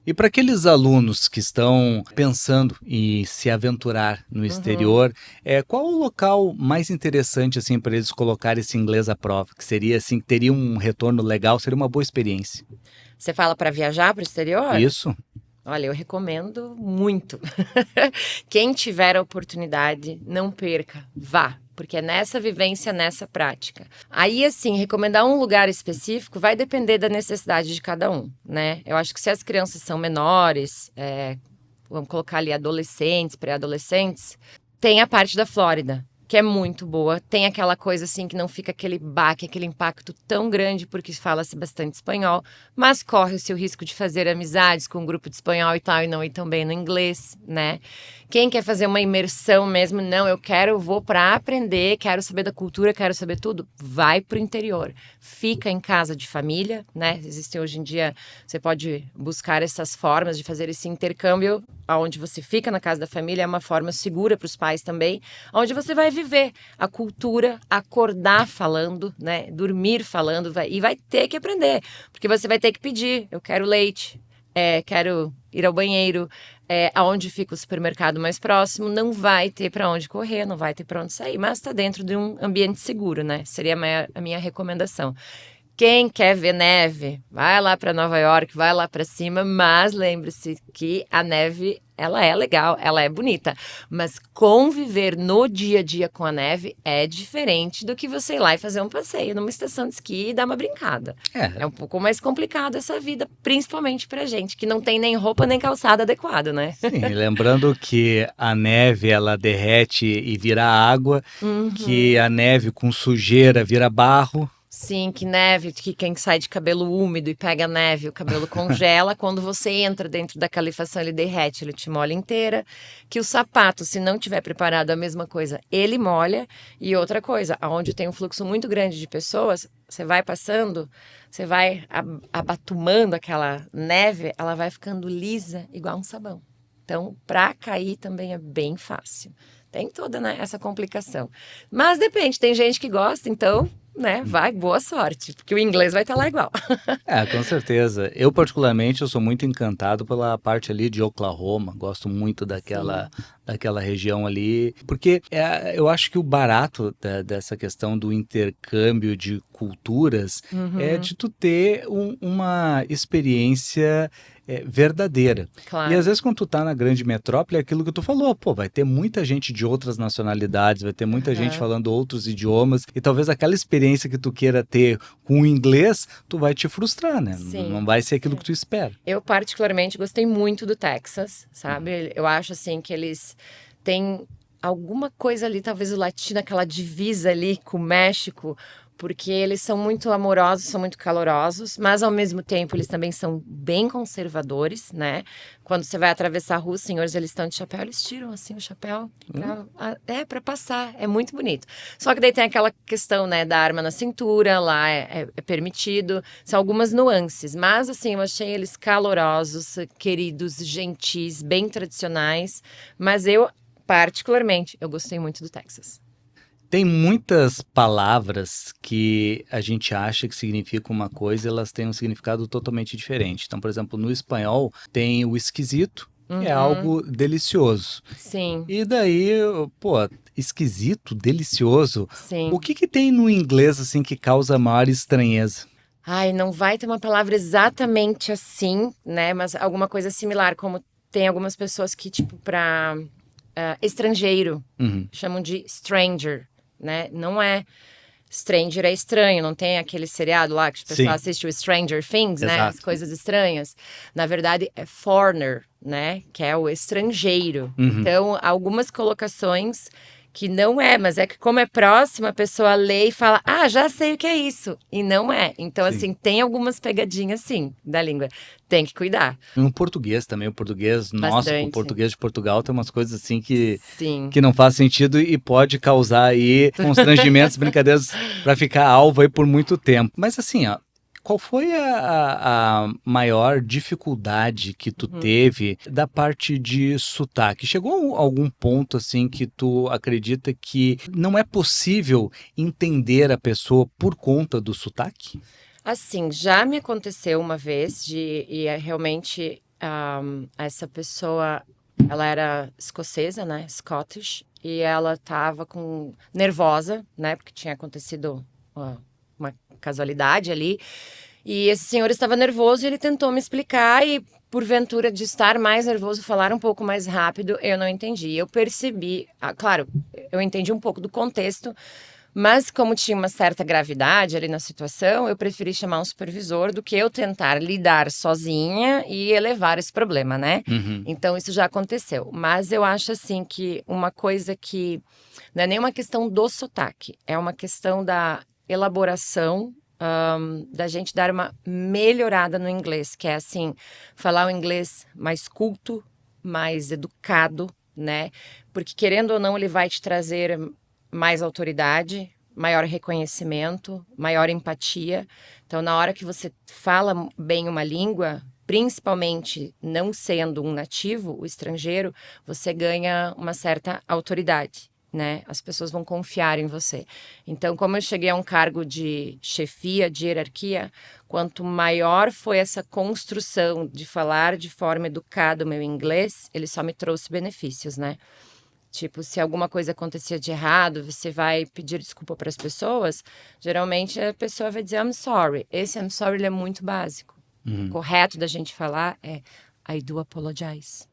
A: E para aqueles alunos que estão pensando em se aventurar no exterior, qual o local mais interessante assim para eles colocar esse inglês à prova? Que seria assim, que teria um retorno legal, seria uma boa experiência.
B: Você fala para viajar para o exterior?
A: Isso?
B: Olha, eu recomendo muito. Quem tiver a oportunidade, não perca, vá. Porque é nessa vivência, nessa prática. Aí, assim, recomendar um lugar específico vai depender da necessidade de cada um, né? Eu acho que se as crianças são menores, vamos colocar ali adolescentes, pré-adolescentes, tem a parte da Flórida, que é muito boa. Tem aquela coisa assim que não fica aquele baque, aquele impacto tão grande porque fala-se bastante espanhol, mas corre-se o risco de fazer amizades com um grupo de espanhol e tal e não ir tão bem no inglês, né? Quem quer fazer uma imersão mesmo, não, vou para aprender, quero saber da cultura, quero saber tudo, vai pro interior. Fica em casa de família, né? Existem hoje em dia, você pode buscar essas formas de fazer esse intercâmbio, onde você fica na casa da família, é uma forma segura para os pais também, onde você vai viver a cultura, acordar falando, né? Dormir falando, e vai ter que aprender, porque você vai ter que pedir, eu quero leite, quero ir ao banheiro, aonde fica o supermercado mais próximo, não vai ter para onde correr, não vai ter para onde sair, mas está dentro de um ambiente seguro, né? Seria a minha recomendação. Quem quer ver neve, vai lá para Nova York, vai lá para cima, mas lembre-se que a neve, ela é legal, ela é bonita, mas conviver no dia a dia com a neve é diferente do que você ir lá e fazer um passeio numa estação de esqui e dar uma brincada. É um pouco mais complicado essa vida, principalmente pra gente, que não tem nem roupa nem calçada adequada, né?
A: Sim, lembrando que a neve ela derrete e vira água, que a neve com sujeira vira barro.
B: Sim, que neve, que quem sai de cabelo úmido e pega neve, o cabelo congela. Quando você entra dentro da calefação, ele derrete, ele te molha inteira. Que o sapato, se não tiver preparado, a mesma coisa, ele molha. E outra coisa, onde tem um fluxo muito grande de pessoas, você vai passando, você vai abatumando aquela neve, ela vai ficando lisa, igual um sabão. Então, para cair também é bem fácil. Tem toda, né, essa complicação. Mas depende, tem gente que gosta, então, né, vai, boa sorte, porque o inglês vai estar lá igual.
A: Com certeza. Eu, particularmente, eu sou muito encantado pela parte ali de Oklahoma. Gosto muito daquela região ali. Porque eu acho que o barato dessa questão do intercâmbio de culturas é de tu ter uma experiência verdadeira.
B: Claro.
A: E às vezes quando tu tá na grande metrópole, é aquilo que tu falou, pô, vai ter muita gente de outras nacionalidades, vai ter muita gente falando outros idiomas, e talvez aquela experiência que tu queira ter com o inglês, tu vai te frustrar, né?
B: Sim.
A: Não vai ser aquilo que tu espera.
B: Eu particularmente gostei muito do Texas, sabe? Eu acho assim que eles têm alguma coisa ali, talvez o latino, aquela divisa ali com o México, porque eles são muito amorosos, são muito calorosos, mas ao mesmo tempo eles também são bem conservadores, né? Quando você vai atravessar a rua, os senhores, eles estão de chapéu, eles tiram assim o chapéu para passar, é muito bonito. Só que daí tem aquela questão, né, da arma na cintura, lá é permitido, são algumas nuances, mas assim, eu achei eles calorosos, queridos, gentis, bem tradicionais, mas eu, particularmente, eu gostei muito do Texas.
A: Tem muitas palavras que a gente acha que significam uma coisa e elas têm um significado totalmente diferente. Então, por exemplo, no espanhol tem o esquisito, que é algo delicioso.
B: Sim,
A: E daí, pô, esquisito, delicioso.
B: sim.
A: O que que tem no inglês assim que causa maior estranheza?
B: Ai, não vai ter uma palavra exatamente assim, né? Mas alguma coisa similar, como tem algumas pessoas que, tipo, para estrangeiro,
A: Uhum.
B: chamam de stranger, né? Não é stranger, é estranho, não tem aquele seriado lá que o pessoal
A: Sim,
B: assiste o Stranger Things, né? As
A: exato.
B: coisas estranhas. Na verdade, é foreigner, né? Que é o estrangeiro.
A: Uhum.
B: Então, algumas colocações que não é, mas é que como é próximo, a pessoa lê e fala, ah, já sei o que é isso. E não é. Então,
A: Sim.
B: assim, tem algumas pegadinhas, sim, da língua. Tem que cuidar.
A: No português também, o português nosso com o
B: Bastante.
A: português de Portugal tem umas coisas assim
B: Sim.
A: que não faz sentido e pode causar aí constrangimentos, brincadeiras para ficar alvo aí por muito tempo. Mas assim, ó, qual foi a maior dificuldade que tu teve da parte de sotaque? Chegou a algum ponto assim que tu acredita que não é possível entender a pessoa por conta do sotaque?
B: Assim, já me aconteceu uma vez e é realmente essa pessoa, ela era escocesa, né, Scottish, e ela tava nervosa, né, porque tinha acontecido uma casualidade ali, e esse senhor estava nervoso e ele tentou me explicar e porventura de estar mais nervoso, falar um pouco mais rápido, eu não entendi. Eu percebi, claro, eu entendi um pouco do contexto, mas como tinha uma certa gravidade ali na situação, eu preferi chamar um supervisor do que eu tentar lidar sozinha e elevar esse problema, né?
A: Uhum.
B: Então isso já aconteceu. Mas eu acho assim que uma coisa que não é nem uma questão do sotaque, é uma questão da elaboração, da gente dar uma melhorada no inglês, que é assim, falar o inglês mais culto, mais educado, né? Porque querendo ou não, ele vai te trazer mais autoridade, maior reconhecimento, maior empatia. Então, na hora que você fala bem uma língua, principalmente não sendo um nativo, o estrangeiro, você ganha uma certa autoridade, né? As pessoas vão confiar em você. Então, como eu cheguei a um cargo de chefia, de hierarquia, quanto maior foi essa construção de falar de forma educada o meu inglês, ele só me trouxe benefícios, né? Tipo, se alguma coisa acontecia de errado, você vai pedir desculpa para as pessoas, geralmente a pessoa vai dizer I'm sorry. Esse I'm sorry ele é muito básico. O correto da gente falar é I do apologize.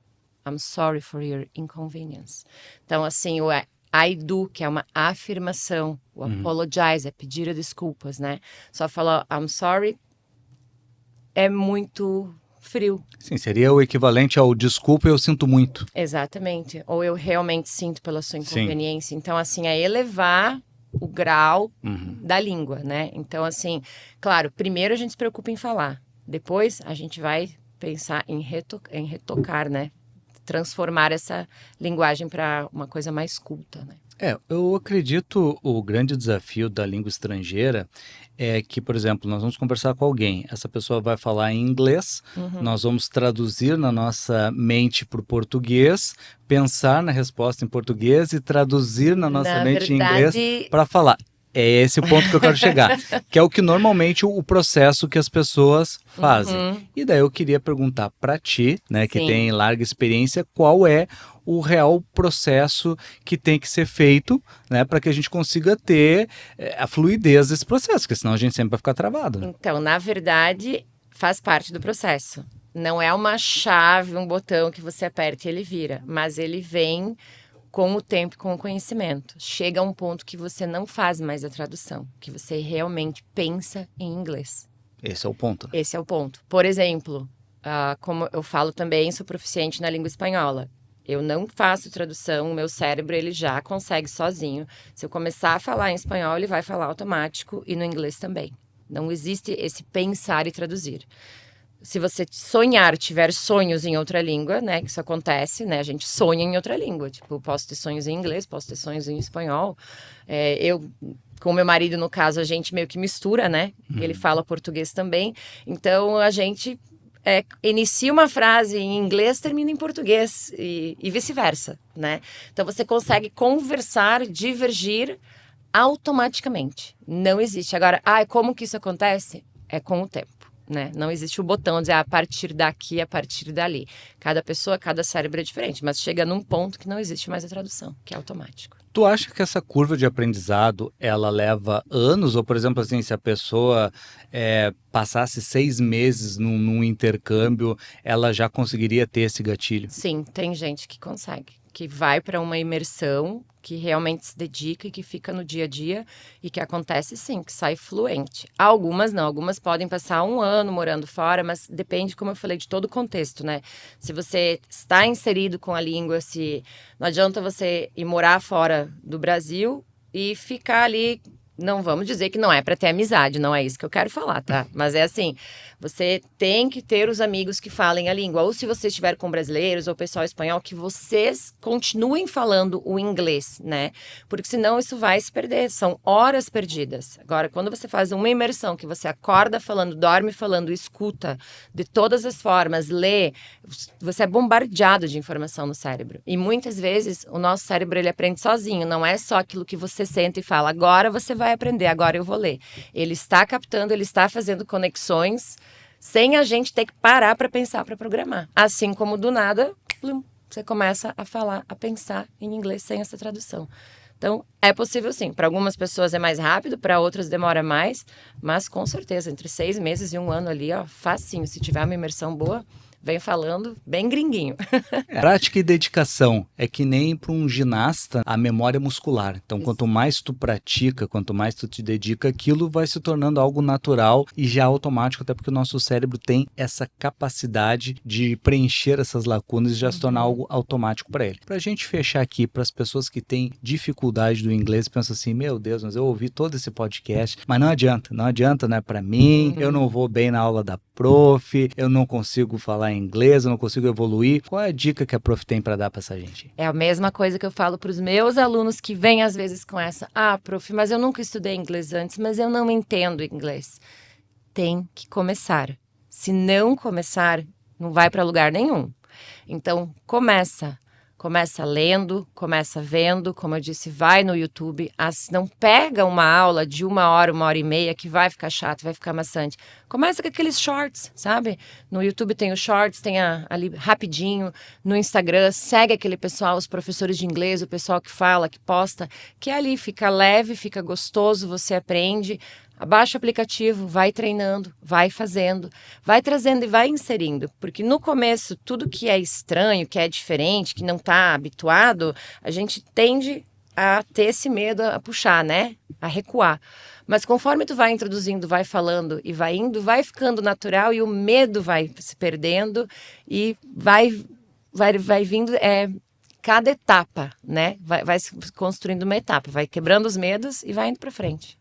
B: I'm sorry for your inconvenience. Então, assim, o I do, que é uma afirmação, o apologize é pedir desculpas, né? Só falar I'm sorry é muito frio.
A: Sim, seria o equivalente ao desculpa, eu sinto muito.
B: Exatamente. Ou eu realmente sinto pela sua
A: Sim.
B: inconveniência. Então, assim, é elevar o grau
A: Uhum.
B: da língua, né? Então, assim, claro, primeiro a gente se preocupa em falar. Depois a gente vai pensar em retocar, né? Transformar essa linguagem para uma coisa mais culta, né?
A: Eu acredito o grande desafio da língua estrangeira é que, por exemplo, nós vamos conversar com alguém, essa pessoa vai falar em inglês, nós vamos traduzir na nossa mente para o português, pensar na resposta em português e traduzir na nossa
B: Na
A: mente em inglês
B: verdade,
A: para falar. É esse o ponto que eu quero chegar, que é o que normalmente o processo que as pessoas fazem. E daí eu queria perguntar para ti, né, que
B: sim.
A: tem larga experiência, qual é o real processo que tem que ser feito, né, para que a gente consiga ter a fluidez desse processo, porque senão a gente sempre vai ficar travado. Né?
B: Então, na verdade, faz parte do processo. Não é uma chave, um botão que você aperta e ele vira, mas ele vem com o tempo e com o conhecimento. Chega a um ponto que você não faz mais a tradução, que você realmente pensa em inglês.
A: Esse é o ponto.
B: Esse é o ponto. Por exemplo, como eu falo também, sou proficiente na língua espanhola. Eu não faço tradução, o meu cérebro ele já consegue sozinho. Se eu começar a falar em espanhol, ele vai falar automático e no inglês também. Não existe esse pensar e traduzir. Se você sonhar, tiver sonhos em outra língua, né, que isso acontece, né, a gente sonha em outra língua. Tipo, posso ter sonhos em inglês, posso ter sonhos em espanhol. Eu, com meu marido, no caso, a gente meio que mistura, né? Ele fala português também. Então, a gente inicia uma frase em inglês, termina em português e vice-versa, né? Então, você consegue conversar, divergir automaticamente. Não existe. Agora, como que isso acontece? É com o tempo, né? Não existe o botão de a partir daqui, a partir dali. Cada pessoa, cada cérebro é diferente, mas chega num ponto que não existe mais a tradução, que é automático.
A: Tu acha que essa curva de aprendizado, ela leva anos? Ou, por exemplo, assim, se a pessoa passasse 6 meses num intercâmbio, ela já conseguiria ter esse gatilho?
B: Sim, tem gente que consegue, que vai para uma imersão, que realmente se dedica e que fica no dia a dia e que acontece sim, que sai fluente. Algumas não, algumas podem passar 1 ano morando fora, mas depende, como eu falei, de todo o contexto, né? Se você está inserido com a língua, se não adianta você ir morar fora do Brasil e ficar ali. Não vamos dizer que não é para ter amizade, não é isso que eu quero falar, tá? Mas é assim, você tem que ter os amigos que falem a língua. Ou se você estiver com brasileiros ou pessoal espanhol, que vocês continuem falando o inglês, né? Porque senão isso vai se perder, são horas perdidas. Agora, quando você faz uma imersão, que você acorda falando, dorme falando, escuta de todas as formas, lê, você é bombardeado de informação no cérebro. E muitas vezes o nosso cérebro ele aprende sozinho, não é só aquilo que você sente e fala, agora você vai aprender, agora eu vou ler. Ele está captando, ele está fazendo conexões sem a gente ter que parar para pensar, para programar. Assim como do nada, plum, você começa a falar, a pensar em inglês sem essa tradução. Então, é possível sim. Para algumas pessoas é mais rápido, para outras demora mais, mas com certeza, entre 6 meses e 1 ano ali, ó, facinho. Se tiver uma imersão boa, vem falando bem gringuinho.
A: Prática e dedicação é que nem para um ginasta a memória muscular. Então, quanto mais tu pratica, quanto mais tu te dedica, aquilo vai se tornando algo natural e já automático, até porque o nosso cérebro tem essa capacidade de preencher essas lacunas e já se tornar algo automático para ele. Para a gente fechar aqui, para as pessoas que têm dificuldade do inglês, pensam assim, meu Deus, mas eu ouvi todo esse podcast, mas não adianta, não é para mim, eu não vou bem na aula da prof, eu não consigo falar inglês, eu não consigo evoluir. Qual é a dica que a prof tem para dar para essa gente?
B: É a mesma coisa que eu falo para os meus alunos que vêm às vezes com essa, prof, mas eu nunca estudei inglês antes, mas eu não entendo inglês. Tem que começar. Se não começar, não vai para lugar nenhum. Então, começa lendo, começa vendo, como eu disse, vai no YouTube, não pega uma aula de 1 hora, 1h30, que vai ficar chato, vai ficar maçante. Começa com aqueles shorts, sabe? No YouTube tem os shorts, tem ali rapidinho, no Instagram, segue aquele pessoal, os professores de inglês, o pessoal que fala, que posta, que ali fica leve, fica gostoso, você aprende. Abaixa o aplicativo, vai treinando, vai fazendo, vai trazendo e vai inserindo. Porque no começo, tudo que é estranho, que é diferente, que não está habituado, a gente tende a ter esse medo, a puxar, né? A recuar. Mas conforme tu vai introduzindo, vai falando e vai indo, vai ficando natural e o medo vai se perdendo e vai vindo... cada etapa, né? Vai se construindo uma etapa, vai quebrando os medos e vai indo para frente.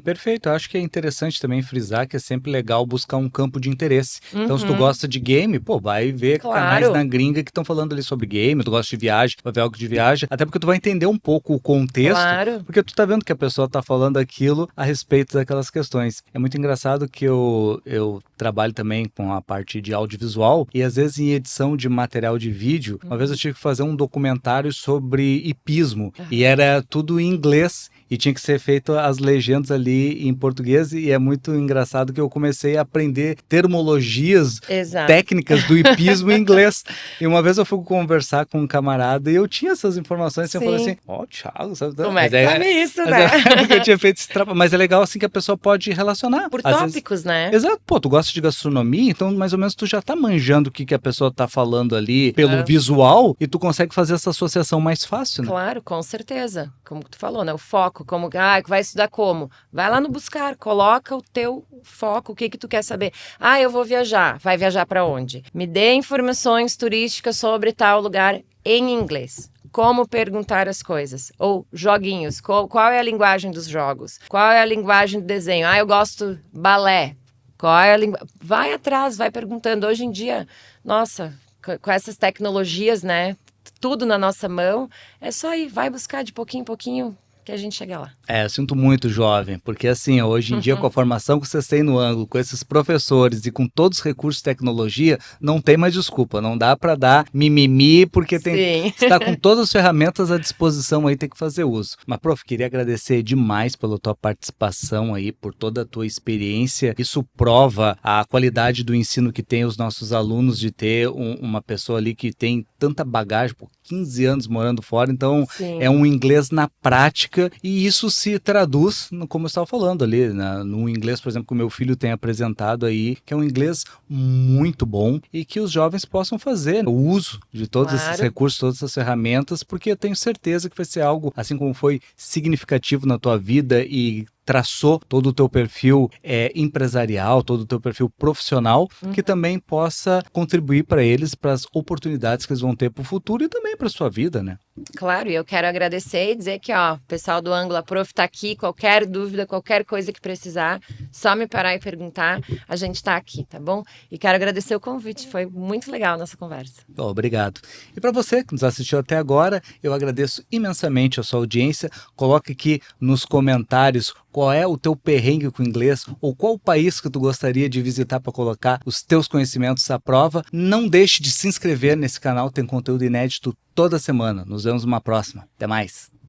A: Perfeito. Eu acho que é interessante também frisar que é sempre legal buscar um campo de interesse. Então, se tu gosta de game, vai ver canais na gringa que estão falando ali sobre game, tu gosta de viagem, vai ver algo de viagem, até porque tu vai entender um pouco o contexto, porque tu tá vendo que a pessoa tá falando aquilo a respeito daquelas questões. É muito engraçado que eu trabalho também com a parte de audiovisual e às vezes em edição de material de vídeo, uma vez eu tive que fazer um documentário sobre hipismo e era tudo em inglês. E tinha que ser feito as legendas ali em português e é muito engraçado que eu comecei a aprender termologias técnicas do hipismo em inglês. E uma vez eu fui conversar com um camarada e eu tinha essas informações e eu falei assim, Thiago, sabe?
B: Como é que sabe isso, né?
A: Porque eu tinha feito esse trabalho. Mas é legal assim que a pessoa pode relacionar.
B: Por tópicos, né?
A: Exato. Tu gosta de gastronomia, então mais ou menos tu já tá manjando o que a pessoa tá falando ali pelo visual e tu consegue fazer essa associação mais fácil, né?
B: Claro, com certeza. Como tu falou, né? O foco. Como, vai estudar como? Vai lá no buscar, coloca o teu foco, o que tu quer saber. Eu vou viajar. Vai viajar para onde? Me dê informações turísticas sobre tal lugar. em inglês. Como perguntar as coisas. Ou joguinhos. Qual é a linguagem dos jogos? Qual é a linguagem do desenho? Eu gosto balé. Qual é a linguagem? Vai atrás, vai perguntando. Hoje em dia, nossa, com essas tecnologias, né? Tudo na nossa mão. É só ir, vai buscar de pouquinho em pouquinho que a gente chega lá.
A: Eu sinto muito, jovem, porque assim, hoje em dia, com a formação que vocês têm no ângulo, com esses professores e com todos os recursos de tecnologia, não tem mais desculpa, não dá para dar mimimi, porque está com todas as ferramentas à disposição aí, tem que fazer uso. Mas, prof, queria agradecer demais pela tua participação aí, por toda a tua experiência. Isso prova a qualidade do ensino que tem os nossos alunos, de ter uma pessoa ali que tem tanta bagagem, por 15 anos morando fora, então é um inglês na prática, e isso se traduz, como eu estava falando ali, no inglês, por exemplo, que o meu filho tem apresentado aí, que é um inglês muito bom e que os jovens possam fazer o uso de todos esses recursos, todas essas ferramentas, porque eu tenho certeza que vai ser algo, assim como foi significativo na tua vida e traçou todo o teu perfil empresarial, todo o teu perfil profissional, que também possa contribuir para eles, para as oportunidades que eles vão ter para o futuro e também para a sua vida, né?
B: Claro, e eu quero agradecer e dizer que, o pessoal do Ângulo, a Prof está aqui, qualquer dúvida, qualquer coisa que precisar, só me parar e perguntar, a gente está aqui, tá bom? E quero agradecer o convite, foi muito legal a nossa conversa.
A: Obrigado. E para você que nos assistiu até agora, eu agradeço imensamente a sua audiência. Coloque aqui nos comentários qual é o teu perrengue com o inglês ou qual país que tu gostaria de visitar para colocar os teus conhecimentos à prova. Não deixe de se inscrever nesse canal, tem conteúdo inédito toda semana. Nos vemos numa próxima. Até mais.